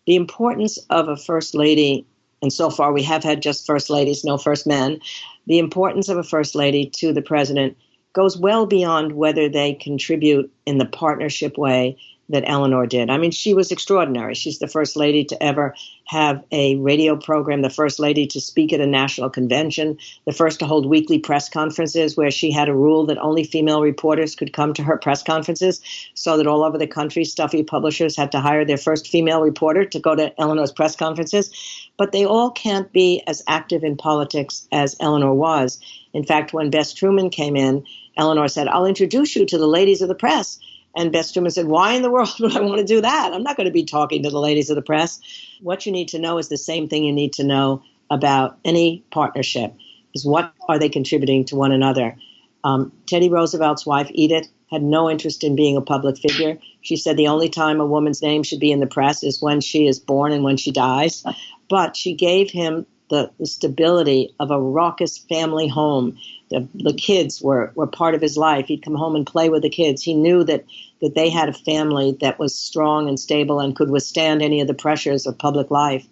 the importance of a first lady, and so far we have had just first ladies, no first men, the importance of a first lady to the president goes well beyond whether they contribute in the partnership way that Eleanor did. I mean, she was extraordinary. She's the first lady to ever have a radio program, the first lady to speak at a national convention, the first to hold weekly press conferences where she had a rule that only female reporters could come to her press conferences, so that all over the country, stuffy publishers had to hire their first female reporter to go to Eleanor's press conferences. But they all can't be as active in politics as Eleanor was. In fact, when Bess Truman came in, Eleanor said, "I'll introduce you to the ladies of the press." And Bess Truman said, "Why in the world would I want to do that? I'm not going to be talking to the ladies of the press." What you need to know is the same thing you need to know about any partnership, is what are they contributing to one another. Teddy Roosevelt's wife, Edith, had no interest in being a public figure. She said the only time a woman's name should be in the press is when she is born and when she dies. But she gave him the stability of a raucous family home. The kids were part of his life. He'd come home and play with the kids. He knew that they had a family that was strong and stable and could withstand any of the pressures of public life.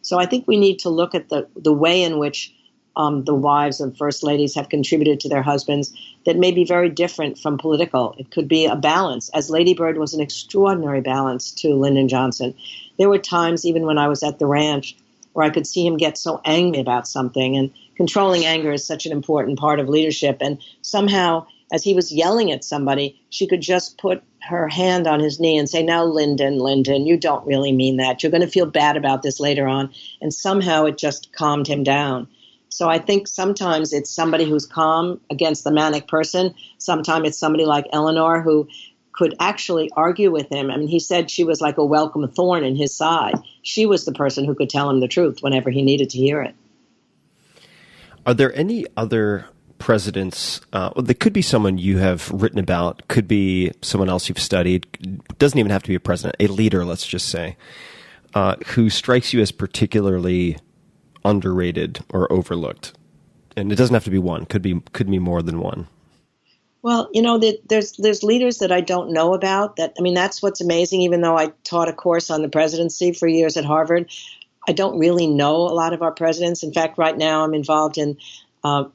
So I think we need to look at the way in which the wives of first ladies have contributed to their husbands that may be very different from political. It could be a balance, as Lady Bird was an extraordinary balance to Lyndon Johnson. There were times, even when I was at the ranch, where I could see him get so angry about something, and controlling anger is such an important part of leadership. And somehow as he was yelling at somebody, she could just put her hand on his knee and say, now, Lyndon, you don't really mean that. You're going to feel bad about this later on. And somehow it just calmed him down. So I think sometimes it's somebody who's calm against the manic person. Sometimes it's somebody like Eleanor who could actually argue with him. I mean, he said she was like a welcome thorn in his side. She was the person who could tell him the truth whenever he needed to hear it. Are there any other presidents? There could be someone you have written about, could be someone else you've studied. Doesn't even have to be a president, a leader, let's just say, who strikes you as particularly underrated or overlooked. And it doesn't have to be one. Could be more than one. Well, there's leaders that I don't know about. That's what's amazing. Even though I taught a course on the presidency for years at Harvard, I don't really know a lot of our presidents. In fact, right now I'm involved in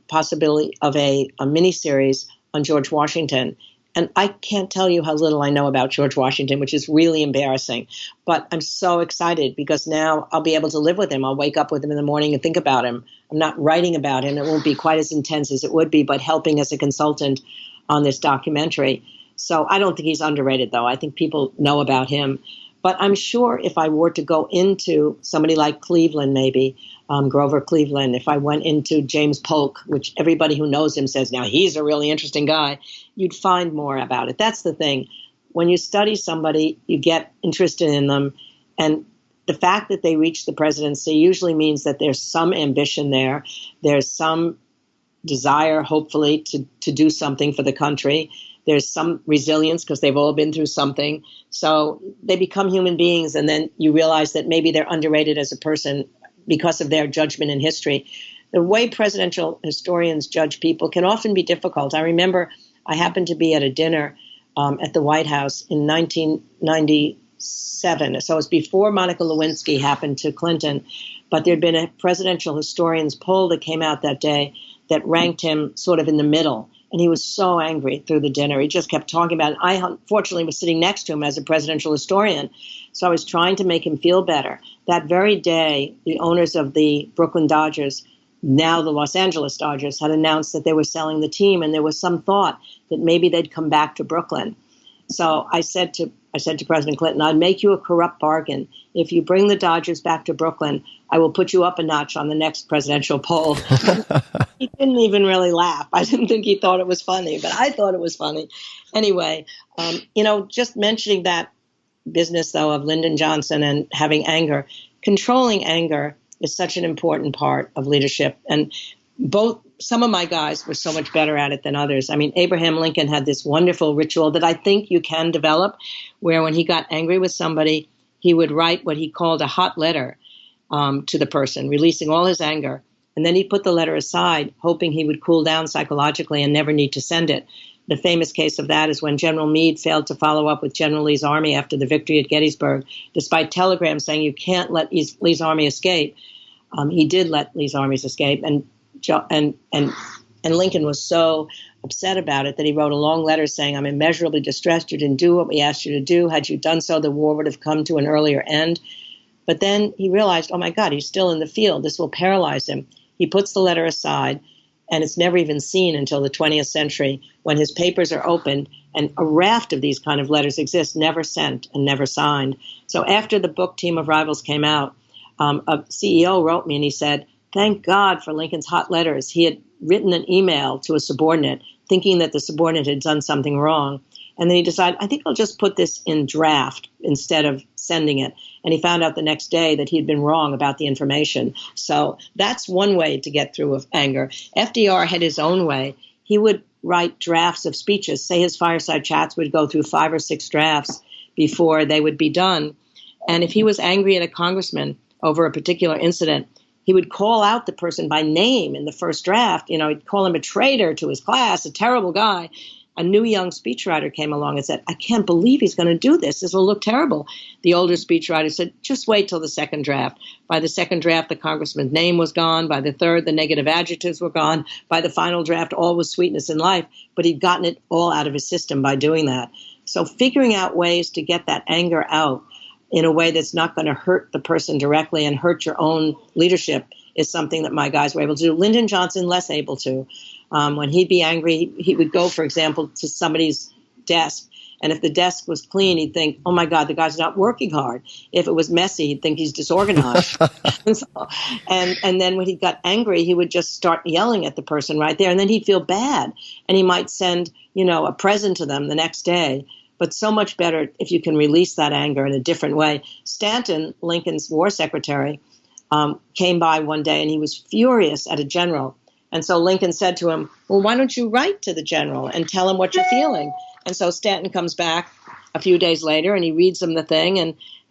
possibility of a miniseries on George Washington. And I can't tell you how little I know about George Washington, which is really embarrassing. But I'm so excited because now I'll be able to live with him. I'll wake up with him in the morning and think about him. I'm not writing about him. It won't be quite as intense as it would be, but helping as a consultant on this documentary. So I don't think he's underrated, though. I think people know about him. But I'm sure if I were to go into somebody like Cleveland, maybe, Grover Cleveland, if I went into James Polk, which everybody who knows him says, now he's a really interesting guy, you'd find more about it. That's the thing. When you study somebody, you get interested in them. And the fact that they reach the presidency usually means that there's some ambition there. There's some desire, hopefully, to do something for the country. There's some resilience because they've all been through something. So they become human beings, and then you realize that maybe they're underrated as a person because of their judgment in history. The way presidential historians judge people can often be difficult. I remember I happened to be at a dinner at the White House in 1997. So it was before Monica Lewinsky happened to Clinton. But there'd been a presidential historians poll that came out that day that ranked him sort of in the middle. And he was so angry through the dinner. He just kept talking about it. I, unfortunately, was sitting next to him as a presidential historian. So I was trying to make him feel better. That very day, the owners of the Brooklyn Dodgers, now the Los Angeles Dodgers, had announced that they were selling the team. And there was some thought that maybe they'd come back to Brooklyn. So I said to President Clinton, I'd make you a corrupt bargain. If you bring the Dodgers back to Brooklyn, I will put you up a notch on the next presidential poll. He didn't even really laugh. I didn't think he thought it was funny, but I thought it was funny. Anyway, just mentioning that business, though, of Lyndon Johnson and having anger, controlling anger is such an important part of leadership. And some of my guys were so much better at it than others. I mean, Abraham Lincoln had this wonderful ritual that I think you can develop, where when he got angry with somebody, he would write what he called a hot letter to the person, releasing all his anger. And then he'd put the letter aside, hoping he would cool down psychologically and never need to send it. The famous case of that is when General Meade failed to follow up with General Lee's army after the victory at Gettysburg, despite telegrams saying you can't let Lee's army escape. He did let Lee's armies escape, and Lincoln was so upset about it that he wrote a long letter saying, I'm immeasurably distressed. You didn't do what we asked you to do. Had you done so, the war would have come to an earlier end. But then he realized, oh my God, he's still in the field. This will paralyze him. He puts the letter aside, and it's never even seen until the 20th century when his papers are opened, and a raft of these kind of letters exist, never sent and never signed. So after the book Team of Rivals came out, a CEO wrote me and he said, thank God for Lincoln's hot letters. He had written an email to a subordinate thinking that the subordinate had done something wrong. And then he decided, I think I'll just put this in draft instead of sending it. And he found out the next day that he'd been wrong about the information. So that's one way to get through with anger. FDR had his own way. He would write drafts of speeches. Say his fireside chats would go through 5 or 6 drafts before they would be done. And if he was angry at a congressman over a particular incident, he would call out the person by name in the first draft. He'd call him a traitor to his class, a terrible guy. A new young speechwriter came along and said, I can't believe he's going to do this. This will look terrible. The older speechwriter said, just wait till the second draft. By the second draft, the congressman's name was gone. By the third, the negative adjectives were gone. By the final draft, all was sweetness in life. But he'd gotten it all out of his system by doing that. So figuring out ways to get that anger out in a way that's not going to hurt the person directly and hurt your own leadership is something that my guys were able to do. Lyndon Johnson, less able to. When he'd be angry, he would go, for example, to somebody's desk. And if the desk was clean, he'd think, oh, my God, the guy's not working hard. If it was messy, he'd think he's disorganized. and then when he got angry, he would just start yelling at the person right there. And then he'd feel bad. And he might send, a present to them the next day. But so much better if you can release that anger in a different way. Stanton, Lincoln's war secretary, came by one day, and he was furious at a general. And so Lincoln said to him, well, why don't you write to the general and tell him what you're feeling? And so Stanton comes back a few days later, and he reads him the thing,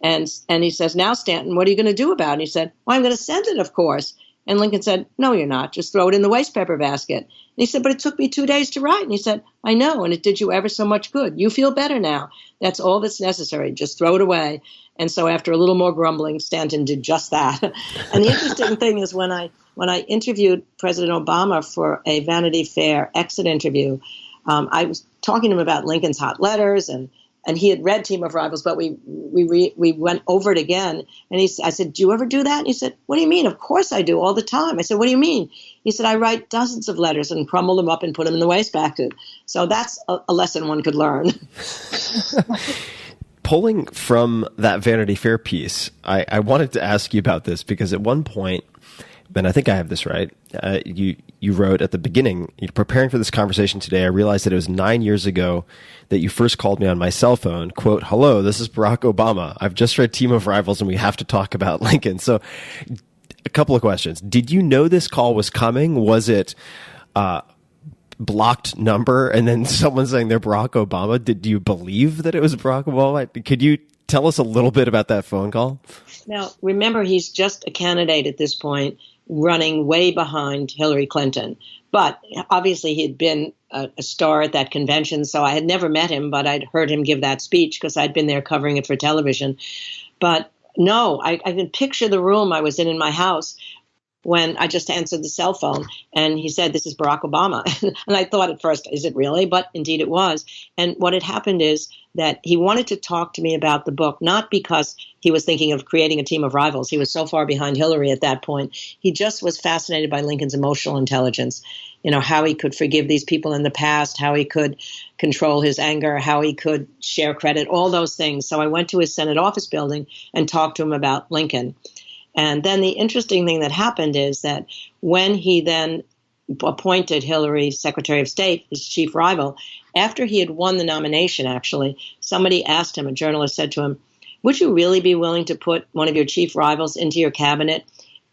and he says, now, Stanton, what are you going to do about it? And he said, well, I'm going to send it, of course. And Lincoln said, no, you're not. Just throw it in the waste paper basket. And he said, but it took me 2 days to write. And he said, I know, and it did you ever so much good. You feel better now. That's all that's necessary. Just throw it away. And so after a little more grumbling, Stanton did just that. And the interesting thing is when I interviewed President Obama for a Vanity Fair exit interview, I was talking to him about Lincoln's hot letters, and he had read Team of Rivals, but we went over it again. And I said, do you ever do that? And he said, what do you mean? Of course I do, all the time. I said, what do you mean? He said, I write dozens of letters and crumble them up and put them in the wastebasket. So that's a lesson one could learn. Pulling from that Vanity Fair piece, I wanted to ask you about this because at one point, and I think I have this right, you wrote at the beginning, preparing for this conversation today, I realized that it was 9 years ago that you first called me on my cell phone, quote, hello, this is Barack Obama. I've just read Team of Rivals and we have to talk about Lincoln. So a couple of questions. Did you know this call was coming? Was it blocked number and then someone saying they're Barack Obama? Did you believe that it was Barack Obama? Could you tell us a little bit about that phone call? Now, remember, he's just a candidate at this point, running way behind Hillary Clinton. But obviously he had been a star at that convention, so I had never met him, but I'd heard him give that speech because I'd been there covering it for television. But no, I can picture the room I was in my house when I just answered the cell phone and he said, this is Barack Obama. And I thought at first, is it really? But indeed it was. And what had happened is that he wanted to talk to me about the book, not because he was thinking of creating a team of rivals. He was so far behind Hillary at that point. He just was fascinated by Lincoln's emotional intelligence, how he could forgive these people in the past, how he could control his anger, how he could share credit, all those things. So I went to his Senate office building and talked to him about Lincoln. And then the interesting thing that happened is that when he then appointed Hillary Secretary of State, his chief rival, after he had won the nomination, actually, somebody asked him, a journalist said to him, would you really be willing to put one of your chief rivals into your cabinet,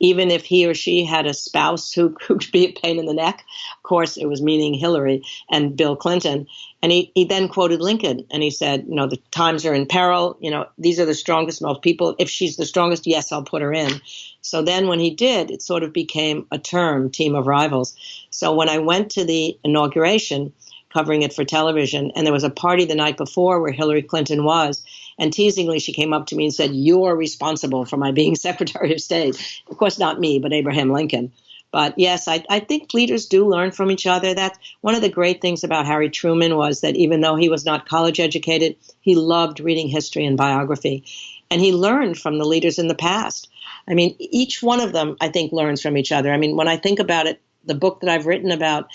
even if he or she had a spouse who could be a pain in the neck? Of course, it was meaning Hillary and Bill Clinton. And he then quoted Lincoln, and he said, the times are in peril. These are the strongest, most people. If she's the strongest, yes, I'll put her in. So then when he did, it sort of became a term, team of rivals. So when I went to the inauguration, covering it for television, and there was a party the night before where Hillary Clinton was, and teasingly she came up to me and said, you're responsible for my being Secretary of State. Of course, not me, but Abraham Lincoln. But yes, I think leaders do learn from each other. That's one of the great things about Harry Truman was that even though he was not college educated, he loved reading history and biography. And he learned from the leaders in the past. I mean, each one of them, I think, learns from each other. I mean, when I think about it, the book that I've written about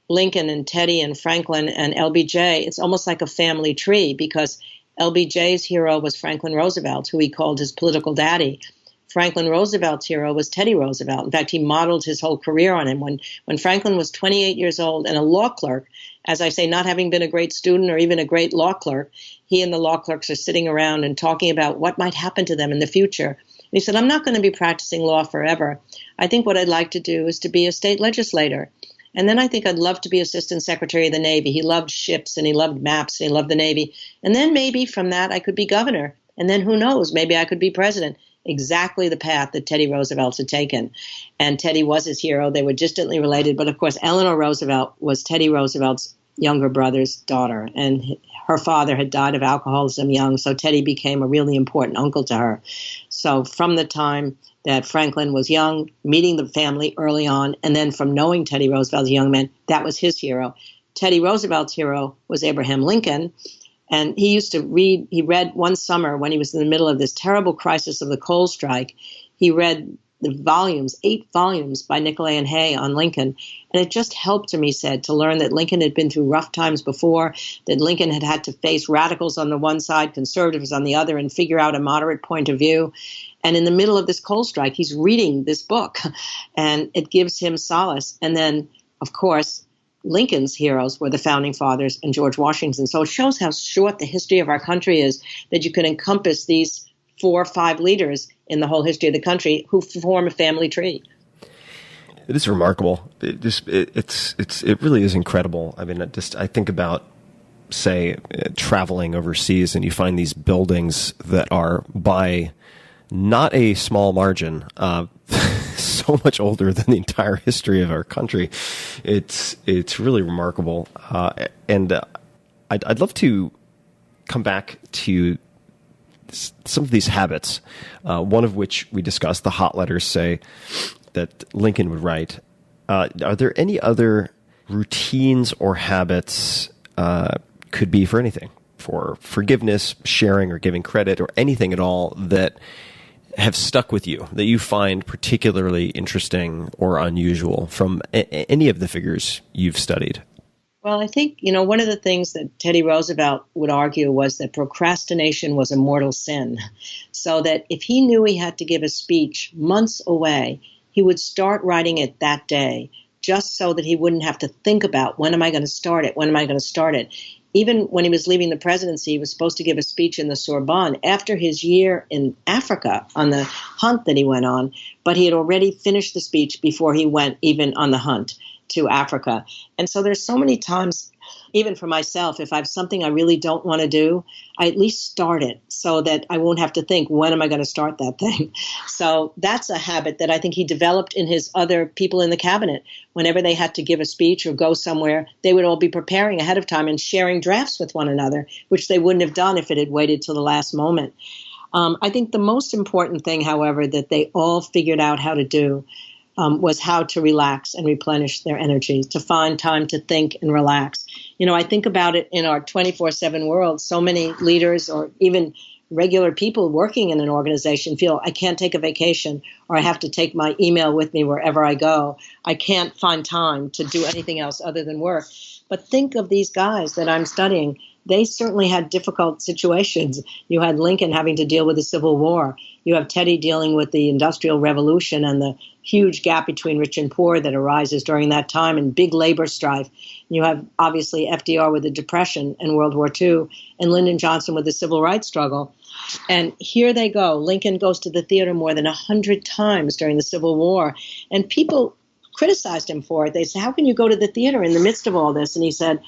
Lincoln and Teddy and Franklin and LBJ, it's almost like a family tree because LBJ's hero was Franklin Roosevelt, who he called his political daddy. Franklin Roosevelt's hero was Teddy Roosevelt. In fact, he modeled his whole career on him. When Franklin was 28 years old and a law clerk, as I say, not having been a great student or even a great law clerk, he and the law clerks are sitting around and talking about what might happen to them in the future. And he said, I'm not going to be practicing law forever. I think what I'd like to do is to be a state legislator. And then I think I'd love to be Assistant Secretary of the Navy. He loved ships and he loved maps and he loved the Navy. And then maybe from that I could be governor. And then who knows, maybe I could be president. Exactly the path that Teddy Roosevelt had taken. And Teddy was his hero. They were distantly related. But of course, Eleanor Roosevelt was Teddy Roosevelt's younger brother's daughter. And her father had died of alcoholism young. So Teddy became a really important uncle to her. So from the time that Franklin was young, meeting the family early on, and then from knowing Teddy Roosevelt as a young man, that was his hero. Teddy Roosevelt's hero was Abraham Lincoln. And he used to he read one summer when he was in the middle of this terrible crisis of the coal strike, he read the volumes, 8 volumes by Nicolay and Hay on Lincoln. And it just helped him, he said, to learn that Lincoln had been through rough times before, that Lincoln had had to face radicals on the one side, conservatives on the other, and figure out a moderate point of view. And in the middle of this coal strike, he's reading this book, and it gives him solace. And then, of course, Lincoln's heroes were the founding fathers and George Washington. So it shows how short the history of our country is, that you can encompass these 4 or 5 leaders in the whole history of the country who form a family tree. It is remarkable. It really is incredible. I mean, I think about, say, traveling overseas, and you find these buildings that are by not a small margin, so much older than the entire history of our country. It's really remarkable, and I'd love to come back to some of these habits, one of which we discussed, the hot letters, say, that Lincoln would write. Are there any other routines or habits, could be for anything, for forgiveness, sharing, or giving credit, or anything at all, that have stuck with you, that you find particularly interesting or unusual from any of the figures you've studied? Well, I think, one of the things that Teddy Roosevelt would argue was that procrastination was a mortal sin. So that if he knew he had to give a speech months away, he would start writing it that day, just so that he wouldn't have to think about, when am I going to start it? When am I going to start it? Even when he was leaving the presidency, he was supposed to give a speech in the Sorbonne after his year in Africa on the hunt that he went on, but he had already finished the speech before he went even on the hunt to Africa. And so there's so many times, even for myself, if I have something I really don't want to do, I at least start it so that I won't have to think, when am I going to start that thing? So that's a habit that I think he developed in his other people in the cabinet. Whenever they had to give a speech or go somewhere, they would all be preparing ahead of time and sharing drafts with one another, which they wouldn't have done if it had waited till the last moment. I think the most important thing, however, that they all figured out how to do was how to relax and replenish their energy, to find time to think and relax. I think about it in our 24/7 world. So many leaders or even regular people working in an organization feel, I can't take a vacation, or I have to take my email with me wherever I go. I can't find time to do anything else other than work. But think of these guys that I'm studying. They certainly had difficult situations. You had Lincoln having to deal with the Civil War. You have Teddy dealing with the Industrial Revolution and the huge gap between rich and poor that arises during that time, and big labor strife. You have, obviously, FDR with the Depression and World War II, and Lyndon Johnson with the Civil Rights struggle. And here they go. Lincoln goes to the theater more than 100 times during the Civil War, and people criticized him for it. They said, how can you go to the theater in the midst of all this? And he said,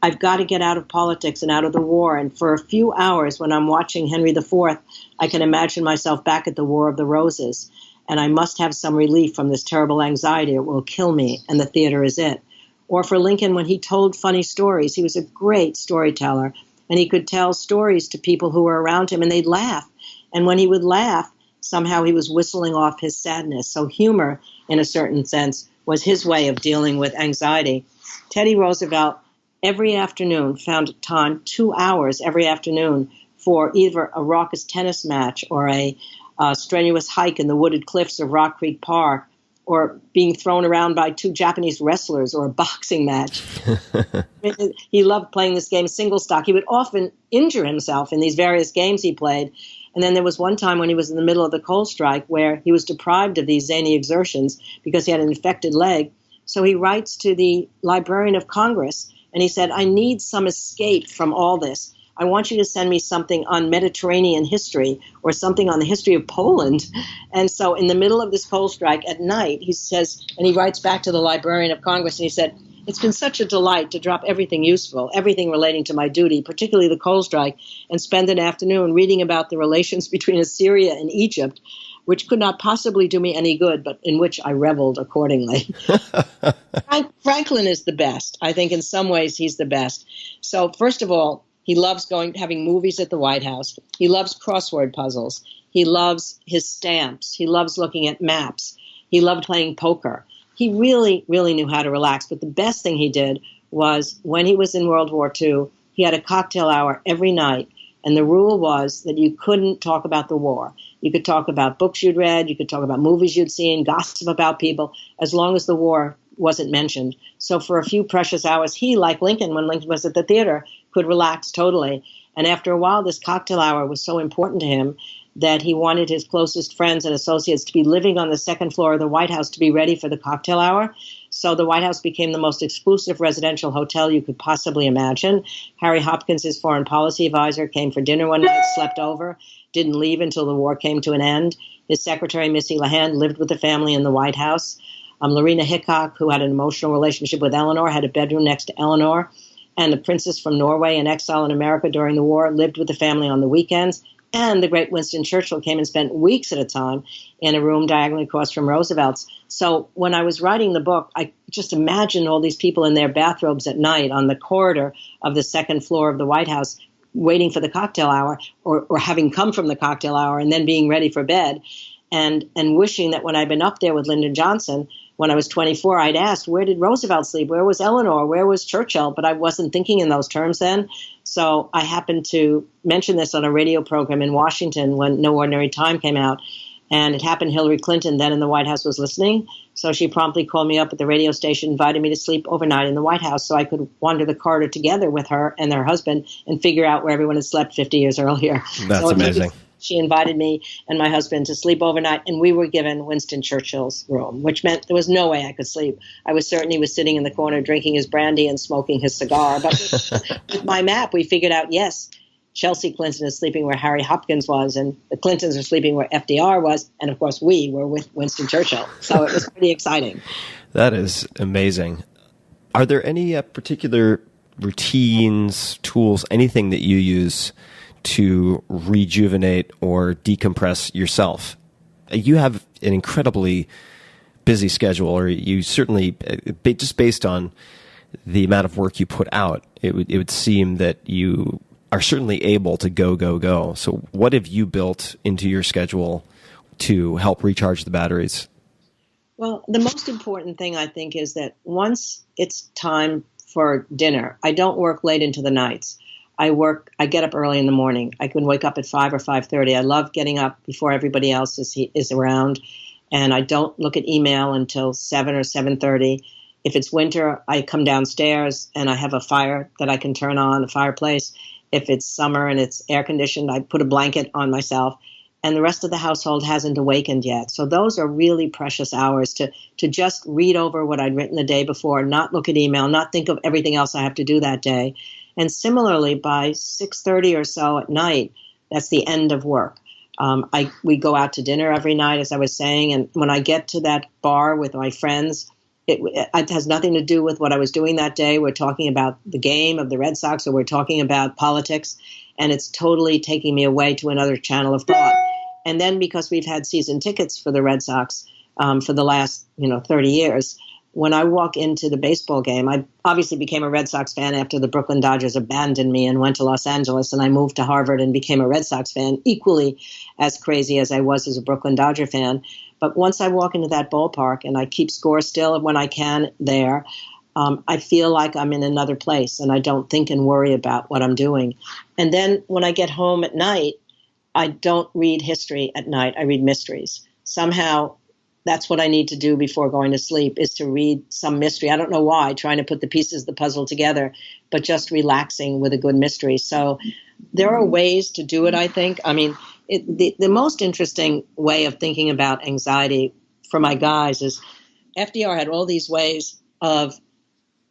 I've got to get out of politics and out of the war. And for a few hours when I'm watching Henry IV, I can imagine myself back at the War of the Roses. And I must have some relief from this terrible anxiety. It will kill me, and the theater is it. Or for Lincoln, when he told funny stories, he was a great storyteller. And he could tell stories to people who were around him, and they'd laugh. And when he would laugh, somehow he was whistling off his sadness. So humor, in a certain sense, was his way of dealing with anxiety. Teddy Roosevelt, every afternoon, found time, 2 hours every afternoon, for either a raucous tennis match or a strenuous hike in the wooded cliffs of Rock Creek Park, or being thrown around by 2 Japanese wrestlers, or a boxing match. He loved playing this game, single stock. He would often injure himself in these various games he played. And then there was one time when he was in the middle of the coal strike where he was deprived of these zany exertions because he had an infected leg. So he writes to the Librarian of Congress, and he said, I need some escape from all this. I want you to send me something on Mediterranean history or something on the history of Poland. And so in the middle of this coal strike at night, he says, and he writes back to the Librarian of Congress, and he said, it's been such a delight to drop everything useful, everything relating to my duty, particularly the coal strike, and spend an afternoon reading about the relations between Assyria and Egypt, which could not possibly do me any good, but in which I reveled accordingly. Franklin is the best. I think in some ways he's the best. So first of all, he loves having movies at the White House. He loves crossword puzzles. He loves his stamps. He loves looking at maps. He loved playing poker. He really, really knew how to relax. But the best thing he did was when he was in World War II, he had a cocktail hour every night And the rule was that you couldn't talk about the war. You could talk about books you'd read, you could talk about movies you'd seen, gossip about people, as long as the war wasn't mentioned. So for a few precious hours, he, like Lincoln, when Lincoln was at the theater, could relax totally. And after a while, this cocktail hour was so important to him that he wanted his closest friends and associates to be living on the second floor of the White House to be ready for the cocktail hour. So the White House became the most exclusive residential hotel you could possibly imagine. Harry Hopkins, his foreign policy advisor, came for dinner one night, slept over, didn't leave until the war came to an end. His secretary, Missy Lehand, lived with the family in the White House. Lorena Hickok, who had an emotional relationship with Eleanor, had a bedroom next to Eleanor. And the princess from Norway, in exile in America during the war, lived with the family on the weekends. And the great Winston Churchill came and spent weeks at a time in a room diagonally across from Roosevelt's. So when I was writing the book, I just imagined all these people in their bathrobes at night on the corridor of the second floor of the White House waiting for the cocktail hour, or having come from the cocktail hour and then being ready for bed, and wishing that when I'd been up there with Lyndon Johnson, when I was 24, I'd asked, where did Roosevelt sleep? Where was Eleanor? Where was Churchill? But I wasn't thinking in those terms then. So I happened to mention this on a radio program in Washington when No Ordinary Time came out. And it happened Hillary Clinton, then in the White House, was listening. So she promptly called me up at the radio station, invited me to sleep overnight in the White House so I could wander the corridor together with her and her husband and figure out where everyone had slept 50 years earlier. That's amazing. She invited me and my husband to sleep overnight, and we were given Winston Churchill's room, which meant there was no way I could sleep. I was certain he was sitting in the corner drinking his brandy and smoking his cigar. But with my map, we figured out, yes, Chelsea Clinton is sleeping where Harry Hopkins was, and the Clintons are sleeping where FDR was, and of course we were with Winston Churchill. So it was pretty exciting. That is amazing. Are there any particular routines, tools, anything that you use to rejuvenate or decompress yourself? You have an incredibly busy schedule, or you certainly, just based on the amount of work you put out, it would seem that you are certainly able to go. So what have you built into your schedule to help recharge the batteries? Well, the most important thing, I think, is that once it's time for dinner, I don't work late into the nights. I get up early in the morning. I can wake up at 5 or 5:30. I love getting up before everybody else is around, and I don't look at email until 7 or 7:30. If it's winter, I come downstairs and I have a fire that I can turn on, a fireplace. If it's summer and it's air conditioned, I put a blanket on myself, and the rest of the household hasn't awakened yet. So those are really precious hours to just read over what I'd written the day before, not look at email, not think of everything else I have to do that day. And similarly, by 6:30 or so at night, that's the end of work. We go out to dinner every night, as I was saying, and when I get to that bar with my friends, it has nothing to do with what I was doing that day. We're talking about the game of the Red Sox, or we're talking about politics, and it's totally taking me away to another channel of thought. And then because we've had season tickets for the Red Sox for the last 30 years, when I walk into the baseball game, I obviously became a Red Sox fan after the Brooklyn Dodgers abandoned me and went to Los Angeles, and I moved to Harvard and became a Red Sox fan, equally as crazy as I was as a Brooklyn Dodger fan. But once I walk into that ballpark, and I keep score still when I can there, I feel like I'm in another place, and I don't think and worry about what I'm doing. And then when I get home at night, I don't read history at night. I read mysteries. Somehow that's what I need to do before going to sleep, is to read some mystery. I don't know why, trying to put the pieces of the puzzle together, but just relaxing with a good mystery. So there are ways to do it, I think. I mean, the most interesting way of thinking about anxiety for my guys is FDR had all these ways of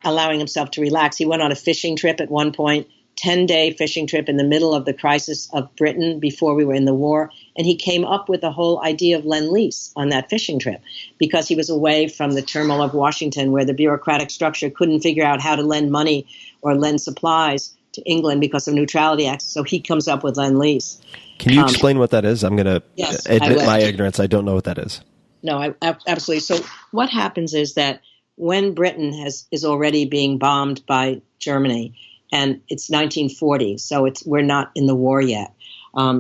allowing himself to relax. He went on a fishing trip at one point, 10-day fishing trip in the middle of the crisis of Britain before we were in the war. And he came up with the whole idea of Lend-Lease on that fishing trip because he was away from the turmoil of Washington, where the bureaucratic structure couldn't figure out how to lend money or lend supplies to England because of Neutrality Act. So he comes up with Lend-Lease. Can you explain what that is? I'm going to admit my ignorance. I don't know what that is. No, absolutely. So what happens is that when Britain is already being bombed by Germany, and it's 1940, so we're not in the war yet.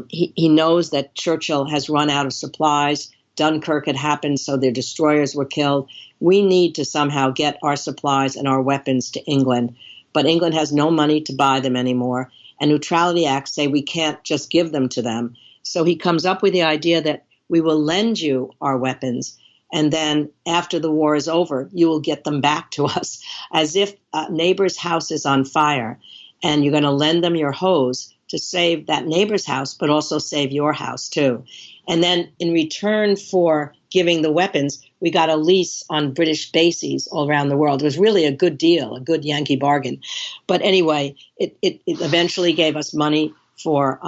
He knows that Churchill has run out of supplies. Dunkirk had happened, so their destroyers were killed. We need to somehow get our supplies and our weapons to England. But England has no money to buy them anymore. and neutrality acts say we can't just give them to them. So he comes up with the idea that we will lend you our weapons, and then after the war is over, you will get them back to us, as if a neighbor's house is on fire, and you're going to lend them your hose to save that neighbor's house, but also save your house too. And then in return for giving the weapons, we got a lease on British bases all around the world. It was really a good deal, a good Yankee bargain. But anyway, it eventually gave us money for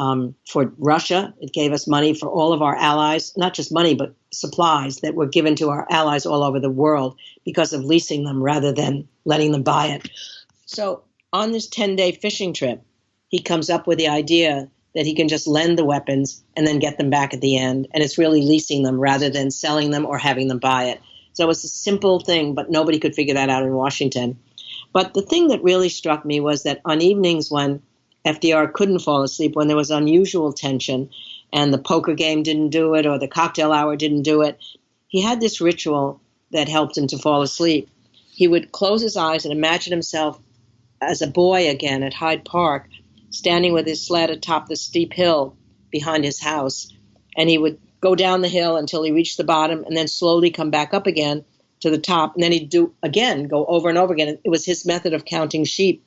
Russia. It gave us money for all of our allies, not just money, but supplies that were given to our allies all over the world because of leasing them rather than letting them buy it. So on this 10-day fishing trip, he comes up with the idea that he can just lend the weapons and then get them back at the end. And it's really leasing them rather than selling them or having them buy it. So it's a simple thing, but nobody could figure that out in Washington. But the thing that really struck me was that on evenings when FDR couldn't fall asleep, when there was unusual tension and the poker game didn't do it or the cocktail hour didn't do it, he had this ritual that helped him to fall asleep. He would close his eyes and imagine himself as a boy again at Hyde Park, standing with his sled atop the steep hill behind his house. And he would go down the hill until he reached the bottom and then slowly come back up again to the top. And then he'd go over and over again. It was his method of counting sheep.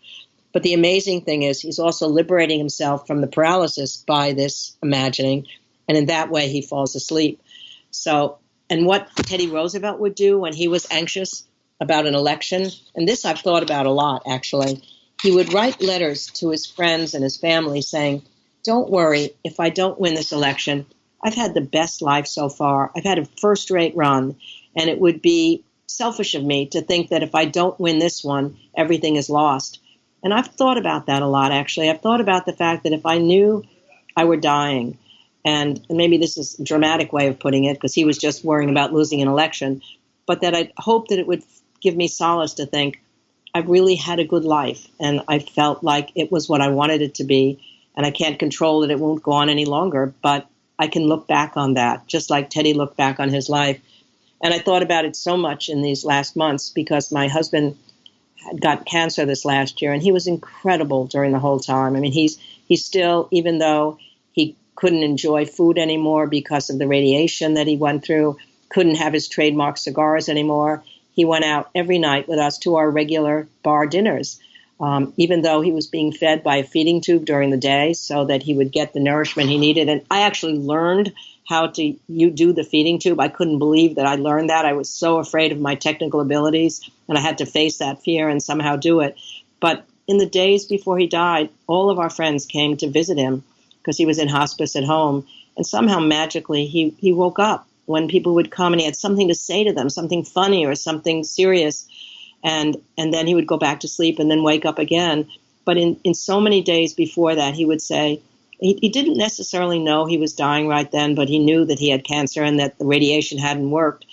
But the amazing thing is he's also liberating himself from the paralysis by this imagining. And in that way, he falls asleep. So, and what Teddy Roosevelt would do when he was anxious about an election, and this I've thought about a lot, actually, he would write letters to his friends and his family saying, don't worry, if I don't win this election, I've had the best life so far. I've had a first-rate run, and it would be selfish of me to think that if I don't win this one, everything is lost. And I've thought about that a lot, actually. I've thought about the fact that if I knew I were dying, and maybe this is a dramatic way of putting it because he was just worrying about losing an election, but that I'd hope that it would give me solace to think, I've really had a good life, and I felt like it was what I wanted it to be, and I can't control that it won't go on any longer, but I can look back on that, just like Teddy looked back on his life. And I thought about it so much in these last months because my husband had got cancer this last year, and he was incredible during the whole time. I mean, he's still, even though he couldn't enjoy food anymore because of the radiation that he went through, couldn't have his trademark cigars anymore, he went out every night with us to our regular bar dinners, even though he was being fed by a feeding tube during the day so that he would get the nourishment he needed. And I actually learned how to do the feeding tube. I couldn't believe that I learned that. I was so afraid of my technical abilities, and I had to face that fear and somehow do it. But in the days before he died, all of our friends came to visit him because he was in hospice at home. And somehow magically he woke up when people would come and he had something to say to them, something funny or something serious. And then he would go back to sleep and then wake up again. But in so many days before that, he would say, he didn't necessarily know he was dying right then, but he knew that he had cancer and that the radiation hadn't worked.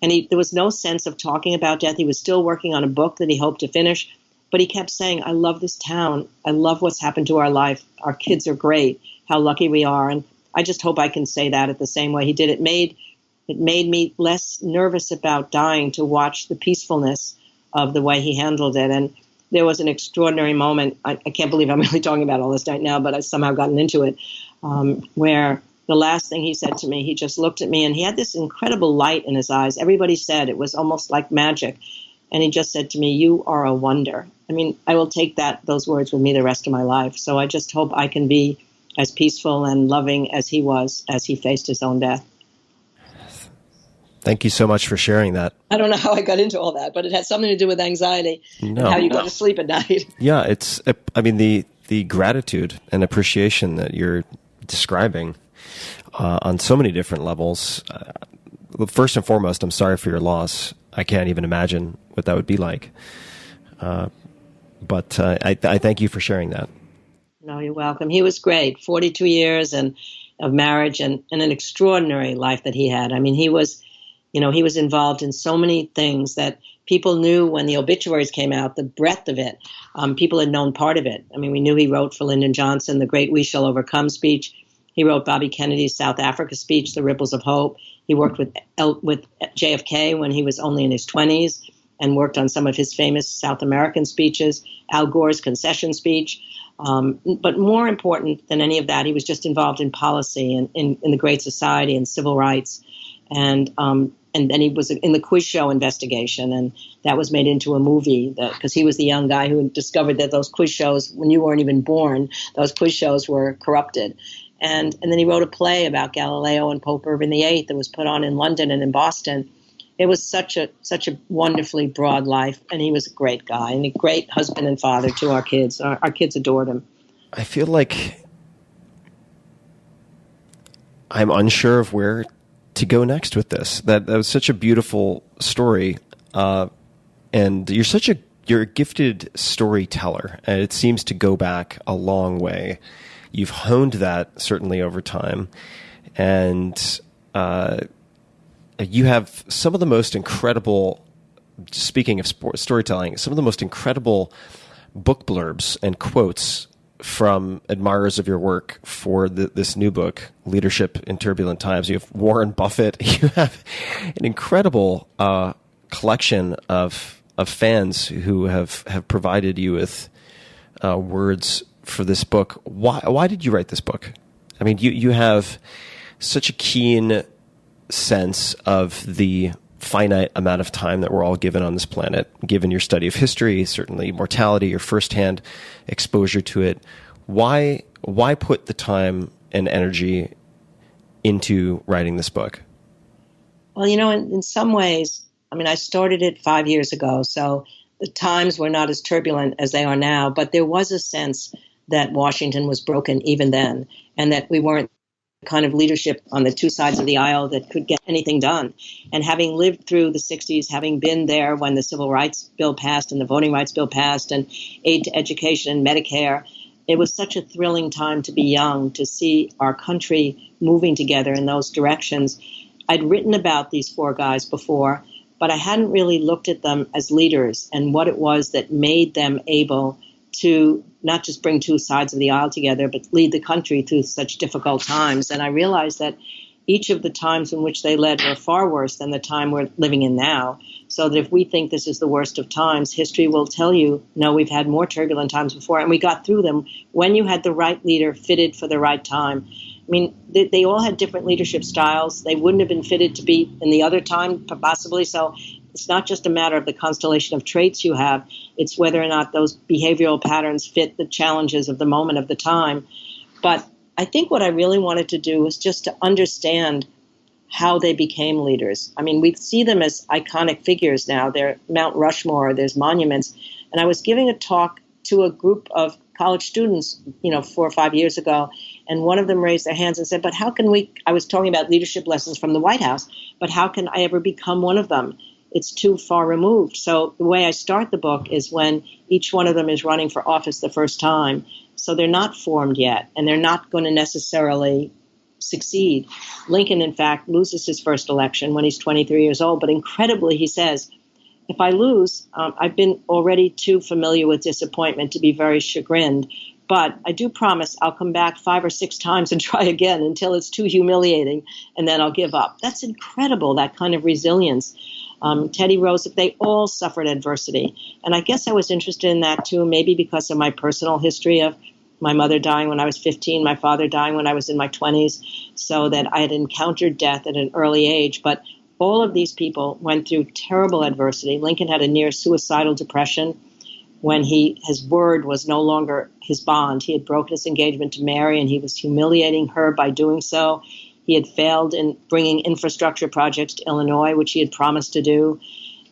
And there was no sense of talking about death. He was still working on a book that he hoped to finish. But he kept saying, I love this town. I love what's happened to our life. Our kids are great. How lucky we are. And I just hope I can say that at the same way he did. It made me less nervous about dying to watch the peacefulness of the way he handled it. And there was an extraordinary moment. I can't believe I'm really talking about all this right now, but I've somehow gotten into it, where the last thing he said to me, he just looked at me and he had this incredible light in his eyes. Everybody said it was almost like magic. And he just said to me, you are a wonder. I mean, I will take those words with me the rest of my life. So I just hope I can be as peaceful and loving as he was as he faced his own death. Thank you so much for sharing that. I don't know how I got into all that, but it had something to do with anxiety and how you go to sleep at night. Yeah, the gratitude and appreciation that you're describing on so many different levels. First and foremost, I'm sorry for your loss. I can't even imagine what that would be like. But I thank you for sharing that. No, you're welcome. He was great. 42 years of marriage and an extraordinary life that he had. I mean, he was involved in so many things that people knew when the obituaries came out, the breadth of it. People had known part of it. I mean, we knew he wrote for Lyndon Johnson, the great We Shall Overcome speech. He wrote Bobby Kennedy's South Africa speech, The Ripples of Hope. He worked with JFK when he was only in his 20s and worked on some of his famous South American speeches, Al Gore's concession speech. But more important than any of that, he was just involved in policy and in the Great Society and civil rights. And then he was in the quiz show investigation, and that was made into a movie because he was the young guy who discovered that those quiz shows, when you weren't even born, those quiz shows were corrupted. And then he wrote a play about Galileo and Pope Urban VIII that was put on in London and in Boston. It was such a wonderfully broad life, and he was a great guy and a great husband and father to our kids. Our kids adored him. I feel like I'm unsure of where to go next with this. That was such a beautiful story, and you're a gifted storyteller, and it seems to go back a long way. You've honed that certainly over time, and you have some of the most incredible, speaking of storytelling, some of the most incredible book blurbs and quotes from admirers of your work for this new book, Leadership in Turbulent Times. You have Warren Buffett. You have an incredible collection of fans who have provided you with words for this book. Why did you write this book? I mean, you have such a keen sense of the finite amount of time that we're all given on this planet, given your study of history, certainly mortality, your firsthand exposure to it. Why put the time and energy into writing this book? Well, in some ways, I mean, I started it 5 years ago, so the times were not as turbulent as they are now, but there was a sense that Washington was broken even then, and that we weren't kind of leadership on the two sides of the aisle that could get anything done. And having lived through the 60s, having been there when the Civil Rights Bill passed and the Voting Rights Bill passed and aid to education and Medicare, it was such a thrilling time to be young, to see our country moving together in those directions. I'd written about these four guys before, but I hadn't really looked at them as leaders and what it was that made them able to not just bring two sides of the aisle together, but lead the country through such difficult times. And I realized that each of the times in which they led were far worse than the time we're living in now. So that if we think this is the worst of times, history will tell you, no, we've had more turbulent times before, and we got through them when you had the right leader fitted for the right time. I mean, they all had different leadership styles. They wouldn't have been fitted to be in the other time, possibly. So it's not just a matter of the constellation of traits you have. It's whether or not those behavioral patterns fit the challenges of the moment of the time. But I think what I really wanted to do was just to understand how they became leaders. I mean, we see them as iconic figures now. They're Mount Rushmore, there's monuments. And I was giving a talk to a group of college students, 4 or 5 years ago, and one of them raised their hands and said, but how can I was talking about leadership lessons from the White House, but how can I ever become one of them? It's too far removed. So the way I start the book is when each one of them is running for office the first time. So they're not formed yet, and they're not going to necessarily succeed. Lincoln, in fact, loses his first election when he's 23 years old, but incredibly, he says, if I lose, I've been already too familiar with disappointment to be very chagrined, but I do promise I'll come back 5 or 6 times and try again until it's too humiliating, and then I'll give up. That's incredible, that kind of resilience. Teddy Roosevelt, they all suffered adversity. And I guess I was interested in that too, maybe because of my personal history of my mother dying when I was 15, my father dying when I was in my 20s, so that I had encountered death at an early age. But all of these people went through terrible adversity. Lincoln had a near suicidal depression when his word was no longer his bond. He had broken his engagement to Mary, and he was humiliating her by doing so. He had failed in bringing infrastructure projects to Illinois, which he had promised to do.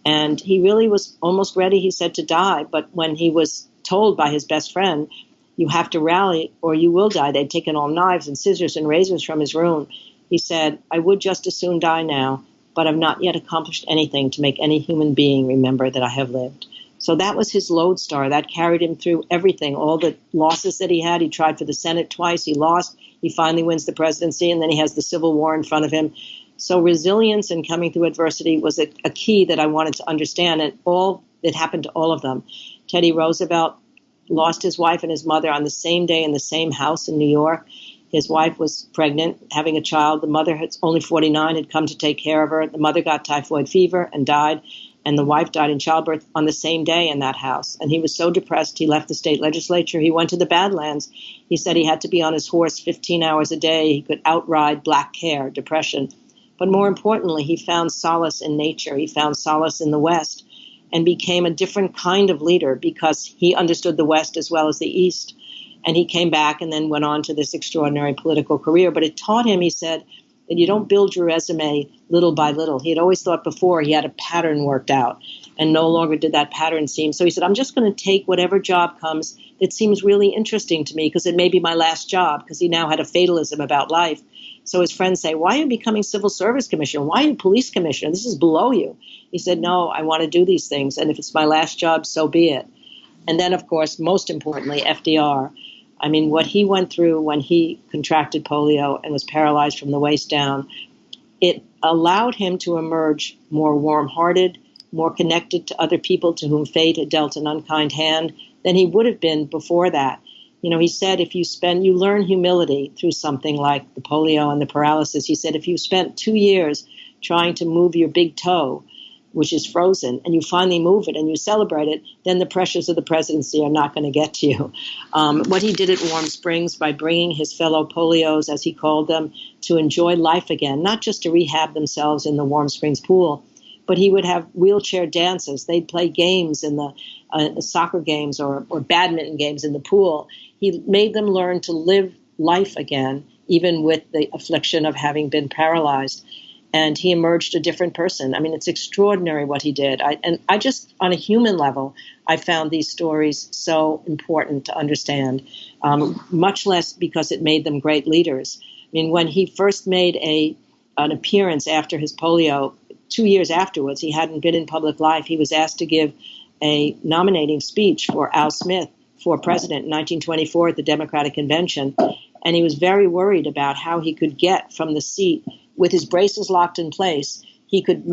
And he really was almost ready, he said, to die. But when he was told by his best friend, you have to rally or you will die, they'd taken all knives and scissors and razors from his room, he said, I would just as soon die now, but I've not yet accomplished anything to make any human being remember that I have lived. So that was his lodestar. That carried him through everything, all the losses that he had. He tried for the Senate twice. He lost. He finally wins the presidency, and then he has the Civil War in front of him. So resilience and coming through adversity was a key that I wanted to understand, and it happened to all of them. Teddy Roosevelt lost his wife and his mother on the same day in the same house in New York. His wife was pregnant, having a child. The mother, only 49, had come to take care of her. The mother got typhoid fever and died. and the wife died in childbirth on the same day in that house. And he was so depressed, he left the state legislature. He went to the Badlands. He said he had to be on his horse 15 hours a day. He could outride black care, depression. But more importantly, he found solace in nature. He found solace in the West and became a different kind of leader because he understood the West as well as the East. And he came back and then went on to this extraordinary political career. But it taught him, he said, that you don't build your resume little by little. He had always thought before he had a pattern worked out, and no longer did that pattern seem. So he said, I'm just going to take whatever job comes that seems really interesting to me because it may be my last job, because he now had a fatalism about life. So his friends say, why are you becoming civil service commissioner? Why are you police commissioner? This is below you. He said, no, I want to do these things. And if it's my last job, so be it. And then, of course, most importantly, FDR. I mean, what he went through when he contracted polio and was paralyzed from the waist down, it allowed him to emerge more warm-hearted, more connected to other people to whom fate had dealt an unkind hand than he would have been before that. You know, he said if you learn humility through something like the polio and the paralysis. He said if you spent 2 years trying to move your big toe, which is frozen, and you finally move it and you celebrate it, then the pressures of the presidency are not going to get to you. What he did at Warm Springs by bringing his fellow polios, as he called them, to enjoy life again, not just to rehab themselves in the Warm Springs pool, but he would have wheelchair dances. They'd play games in the soccer games or badminton games in the pool. He made them learn to live life again, even with the affliction of having been paralyzed. And he emerged a different person. I mean, it's extraordinary what he did. I just, on a human level, I found these stories so important to understand, much less because it made them great leaders. I mean, when he first made an appearance after his polio, 2 years afterwards, he hadn't been in public life. He was asked to give a nominating speech for Al Smith for president in 1924 at the Democratic Convention. And he was very worried about how he could get from the seat with his braces locked in place. He could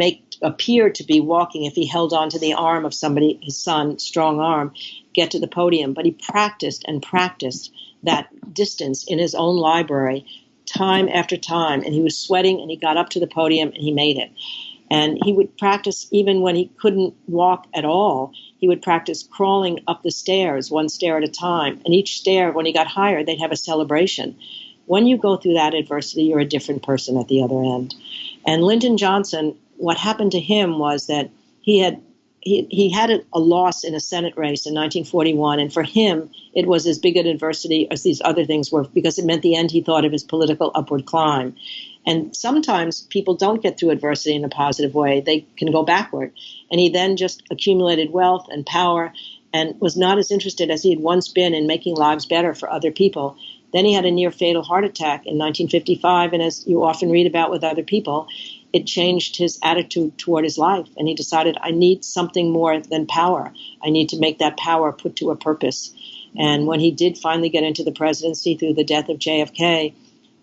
appear to be walking if he held on to the arm of somebody, his son, strong arm, get to the podium. But he practiced and practiced that distance in his own library time after time. And he was sweating, and he got up to the podium, and he made it. And he would practice even when he couldn't walk at all. He would practice crawling up the stairs, one stair at a time. And each stair, when he got higher, they'd have a celebration. When you go through that adversity, you're a different person at the other end. And Lyndon Johnson, what happened to him was that he had a loss in a Senate race in 1941, and for him, it was as big an adversity as these other things were because it meant the end, he thought, of his political upward climb. And sometimes people don't get through adversity in a positive way. They can go backward. And he then just accumulated wealth and power and was not as interested as he had once been in making lives better for other people. Then he had a near-fatal heart attack in 1955, and as you often read about with other people, it changed his attitude toward his life. And he decided, I need something more than power. I need to make that power put to a purpose. And when he did finally get into the presidency through the death of JFK,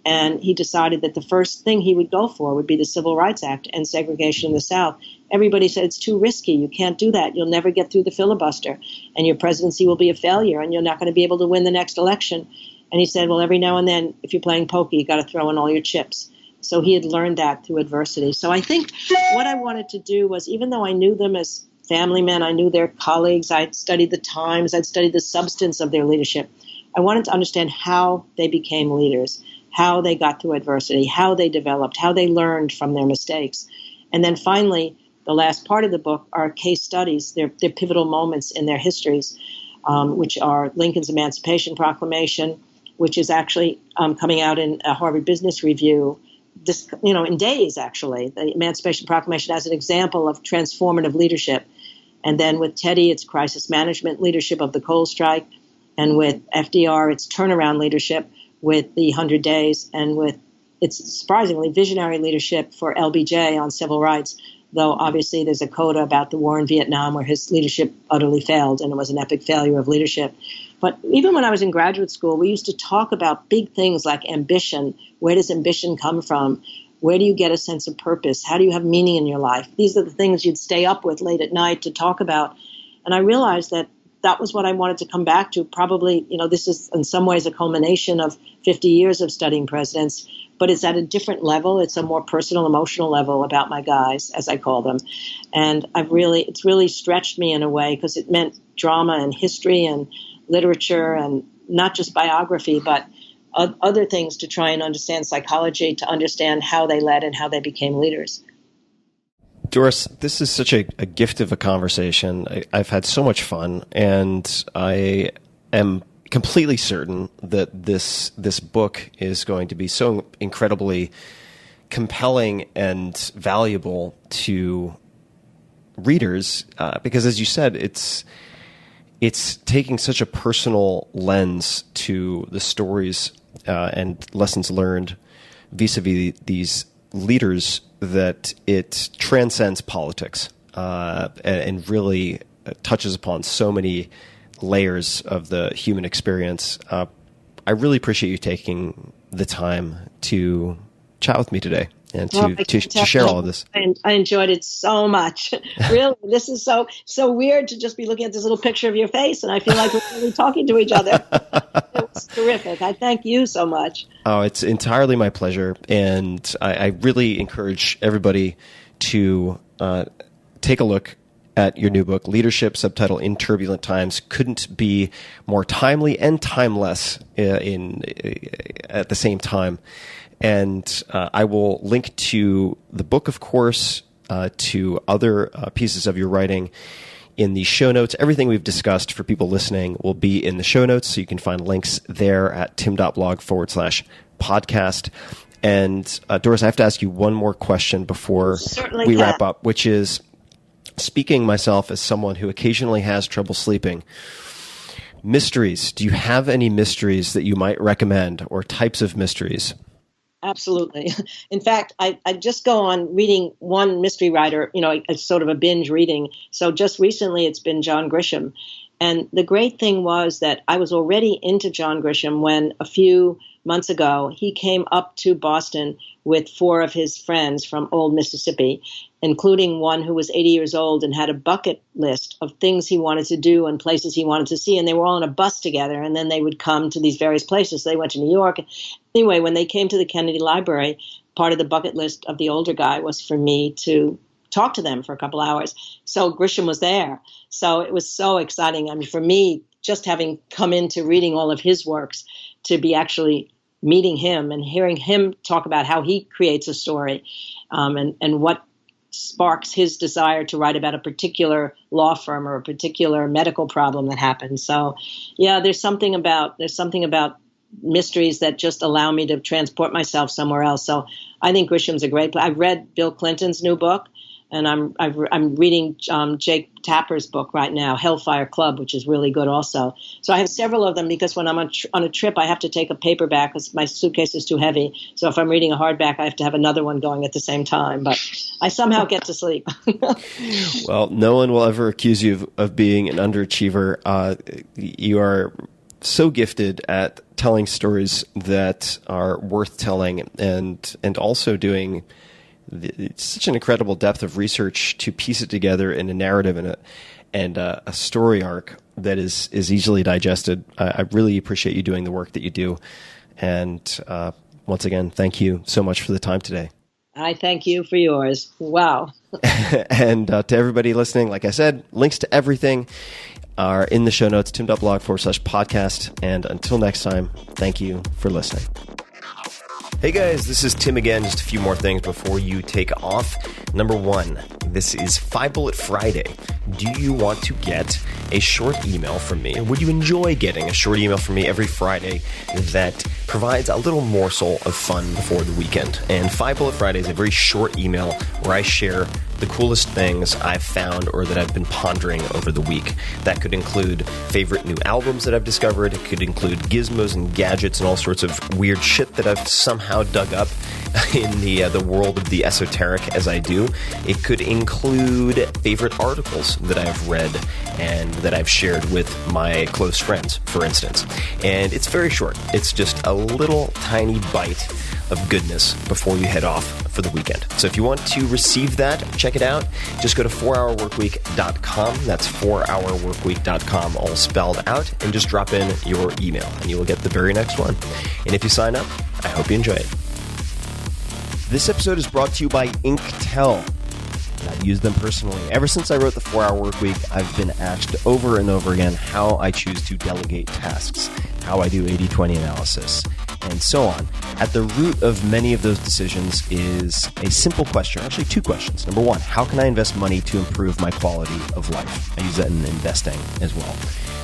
and he decided that the first thing he would go for would be the Civil Rights Act and segregation in the South. Everybody said, it's too risky. You can't do that. You'll never get through the filibuster, and your presidency will be a failure, and you're not going to be able to win the next election. And he said, well, every now and then, if you're playing poker, you got to throw in all your chips. So he had learned that through adversity. So I think what I wanted to do was, even though I knew them as family men, I knew their colleagues, I'd studied the Times, I'd studied the substance of their leadership, I wanted to understand how they became leaders, how they got through adversity, how they developed, how they learned from their mistakes. And then finally, the last part of the book are case studies, their pivotal moments in their histories, which are Lincoln's Emancipation Proclamation, which is actually coming out in a Harvard Business Review in days, actually. The Emancipation Proclamation as an example of transformative leadership. And then with Teddy, it's crisis management leadership of the coal strike. And with FDR, it's turnaround leadership with the 100 Days. And with its surprisingly visionary leadership for LBJ on civil rights, though obviously there's a coda about the war in Vietnam where his leadership utterly failed, and it was an epic failure of leadership. But even when I was in graduate school, we used to talk about big things like ambition. Where does ambition come from? Where do you get a sense of purpose? How do you have meaning in your life? These are the things you'd stay up with late at night to talk about. And I realized that that was what I wanted to come back to. Probably, this is in some ways a culmination of 50 years of studying presidents. but it's at a different level. It's a more personal, emotional level about my guys, as I call them. And it's really stretched me in a way, because it meant drama and history and literature, and not just biography, but other things to try and understand psychology, to understand how they led and how they became leaders. Doris, this is such a gift of a conversation. I've had so much fun, and I am completely certain that this book is going to be so incredibly compelling and valuable to readers, because, as you said, it's taking such a personal lens to the stories and lessons learned vis-a-vis these leaders, that it transcends politics and really touches upon so many layers of the human experience. I really appreciate you taking the time to chat with me today and to share all of this. I enjoyed it so much. Really, this is so weird to just be looking at this little picture of your face, and I feel like we're really talking to each other. It was terrific. I thank you so much. Oh, it's entirely my pleasure, and I really encourage everybody to take a look at your new book, Leadership, subtitle In Turbulent Times. Couldn't be more timely and timeless at the same time. And I will link to the book, of course, to other pieces of your writing in the show notes. Everything we've discussed for people listening will be in the show notes, so you can find links there at tim.blog/podcast. And Doris, I have to ask you one more question before we wrap up, which is, speaking myself as someone who occasionally has trouble sleeping, mysteries. Do you have any mysteries that you might recommend, or types of mysteries? Absolutely. In fact, I just go on reading one mystery writer, it's sort of a binge reading. So just recently it's been John Grisham. And the great thing was that I was already into John Grisham when a few months ago he came up to Boston with 4 of his friends from old Mississippi, including one who was 80 years old and had a bucket list of things he wanted to do and places he wanted to see. And they were all on a bus together, and then they would come to these various places. So they went to New York. Anyway, when they came to the Kennedy Library, part of the bucket list of the older guy was for me to talk to them for a couple hours. So Grisham was there. So it was so exciting. I mean, for me, just having come into reading all of his works, to be actually meeting him and hearing him talk about how he creates a story, and what sparks his desire to write about a particular law firm or a particular medical problem that happened. So, yeah, there's something about mysteries that just allow me to transport myself somewhere else. So I think Grisham's a great. I've read Bill Clinton's new book, and I'm reading Jake Tapper's book right now, Hellfire Club, which is really good also. So I have several of them, because when I'm on a trip, I have to take a paperback because my suitcase is too heavy. So if I'm reading a hardback, I have to have another one going at the same time. But I somehow get to sleep. Well, no one will ever accuse you of being an underachiever. You are so gifted at telling stories that are worth telling, and also doing it's such an incredible depth of research to piece it together in a narrative and a story arc that is easily digested. I really appreciate you doing the work that you do. And once again, thank you so much for the time today. I thank you for yours. Wow. And to everybody listening, like I said, links to everything are in the show notes, tim.blog/podcast. And until next time, thank you for listening. Hey guys, this is Tim again. Just a few more things before you take off. Number 1, this is 5 Bullet Friday. Do you want to get a short email from me? Would you enjoy getting a short email from me every Friday that provides a little morsel of fun before the weekend? And 5 Bullet Friday is a very short email where I share the coolest things I've found or that I've been pondering over the week. That could include favorite new albums that I've discovered. It could include gizmos and gadgets and all sorts of weird shit that I've somehow dug up in the world of the esoteric as I do. It could include favorite articles that I've read and that I've shared with my close friends, for instance. And it's very short. It's just a little tiny bite of goodness before you head off for the weekend. So if you want to receive that, check it out. Just go to 4hourworkweek.com. That's 4hourworkweek.com, all spelled out, and just drop in your email, and you will get the very next one. And if you sign up, I hope you enjoy it. This episode is brought to you by Inktel. And I've used them personally. Ever since I wrote The 4-Hour Workweek, I've been asked over and over again how I choose to delegate tasks, how I do 80-20 analysis, and so on. At the root of many of those decisions is a simple question, actually two questions. Number one, how can I invest money to improve my quality of life? I use that in investing as well.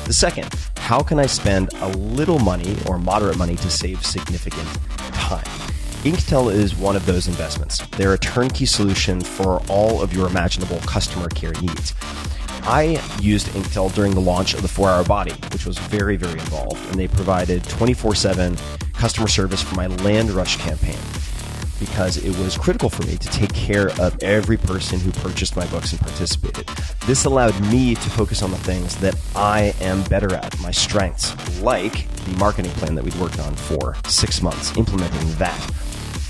The second, how can I spend a little money or moderate money to save significant time? Inktel is one of those investments. They're a turnkey solution for all of your imaginable customer care needs. I used Inktel during the launch of the 4-Hour Body, which was very, very involved, and they provided 24/7 customer service for my Land Rush campaign because it was critical for me to take care of every person who purchased my books and participated. This allowed me to focus on the things that I am better at, my strengths, like the marketing plan that we'd worked on for 6 months, implementing that.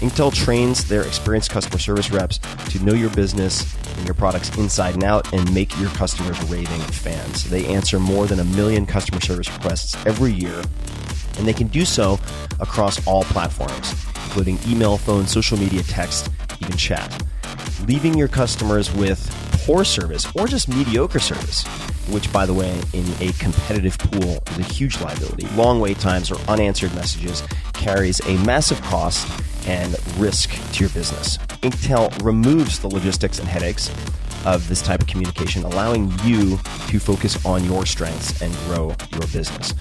Inktel trains their experienced customer service reps to know your business and your products inside and out and make your customers raving fans. They answer more than 1 million customer service requests every year, and they can do so across all platforms, including email, phone, social media, text, even chat. Leaving your customers with poor service or just mediocre service, which, by the way, in a competitive pool is a huge liability. Long wait times or unanswered messages carries a massive cost and risk to your business. Inktel removes the logistics and headaches of this type of communication, allowing you to focus on your strengths and grow your business.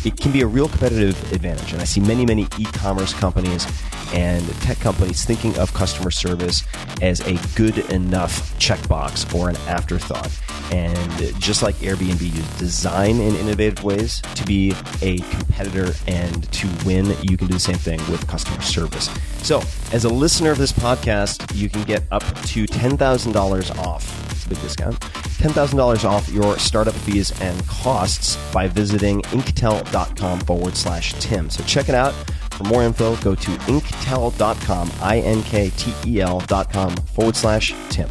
It can be a real competitive advantage, and I see many, many e-commerce companies and tech companies thinking of customer service as a good enough checkbox or an afterthought. And just like Airbnb used design in innovative ways to be a competitor and to win, you can do the same thing with customer service. So, as a listener of this podcast, you can get up to $10,000 off. It's a big discount. $10,000 off your startup fees and costs by visiting inktel.com/Tim. So check it out. For more info, go to inktel.com, inktel.com/Tim.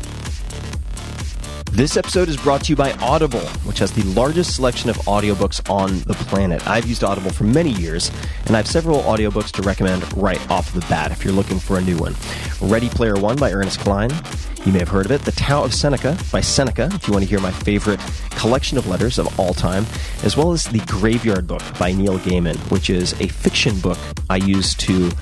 This episode is brought to you by Audible, which has the largest selection of audiobooks on the planet. I've used Audible for many years, and I have several audiobooks to recommend right off the bat if you're looking for a new one. Ready Player One by Ernest Cline. You may have heard of it. The Tao of Seneca by Seneca, if you want to hear my favorite collection of letters of all time, as well as The Graveyard Book by Neil Gaiman, which is a fiction book I use to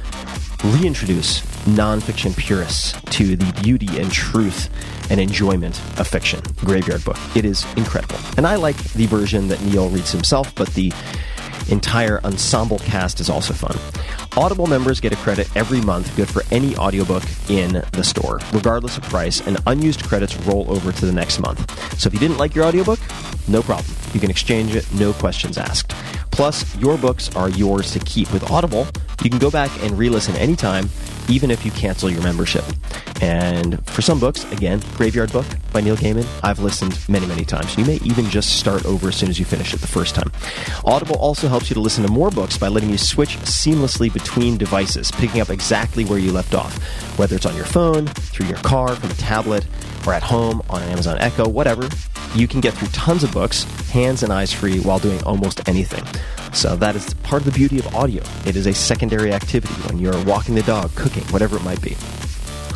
reintroduce nonfiction purists to the beauty and truth and enjoyment of fiction. Graveyard Book. It is incredible. And I like the version that Neil reads himself, but the entire ensemble cast is also fun. Audible members get a credit every month, good for any audiobook in the store, regardless of price, and unused credits roll over to the next month. So if you didn't like your audiobook, no problem. You can exchange it, no questions asked. Plus, your books are yours to keep. With Audible, you can go back and re-listen anytime, even if you cancel your membership. And for some books, again, Graveyard Book by Neil Gaiman, I've listened many, many times. You may even just start over as soon as you finish it the first time. Audible also helps you to listen to more books by letting you switch seamlessly between devices, picking up exactly where you left off, whether it's on your phone, through your car, from a tablet, or at home on an Amazon Echo, whatever. You can get through tons of books, hands and eyes free, while doing almost anything. So that is part of the beauty of audio. It is a secondary activity when you're walking the dog, cooking, whatever it might be.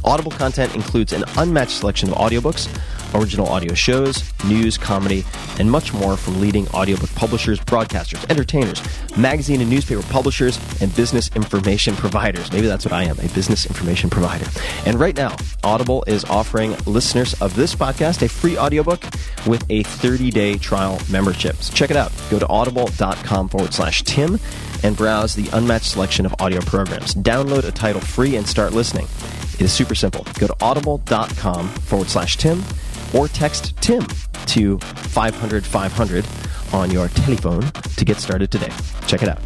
Audible content includes an unmatched selection of audiobooks, original audio shows, news, comedy, and much more from leading audiobook publishers, broadcasters, entertainers, magazine and newspaper publishers, and business information providers. Maybe that's what I am, a business information provider. And right now, Audible is offering listeners of this podcast a free audiobook with a 30-day trial membership. So check it out. Go to audible.com/Tim and browse the unmatched selection of audio programs. Download a title free and start listening. It is super simple. Go to audible.com/Tim or text Tim to 500 500 on your telephone to get started today. Check it out.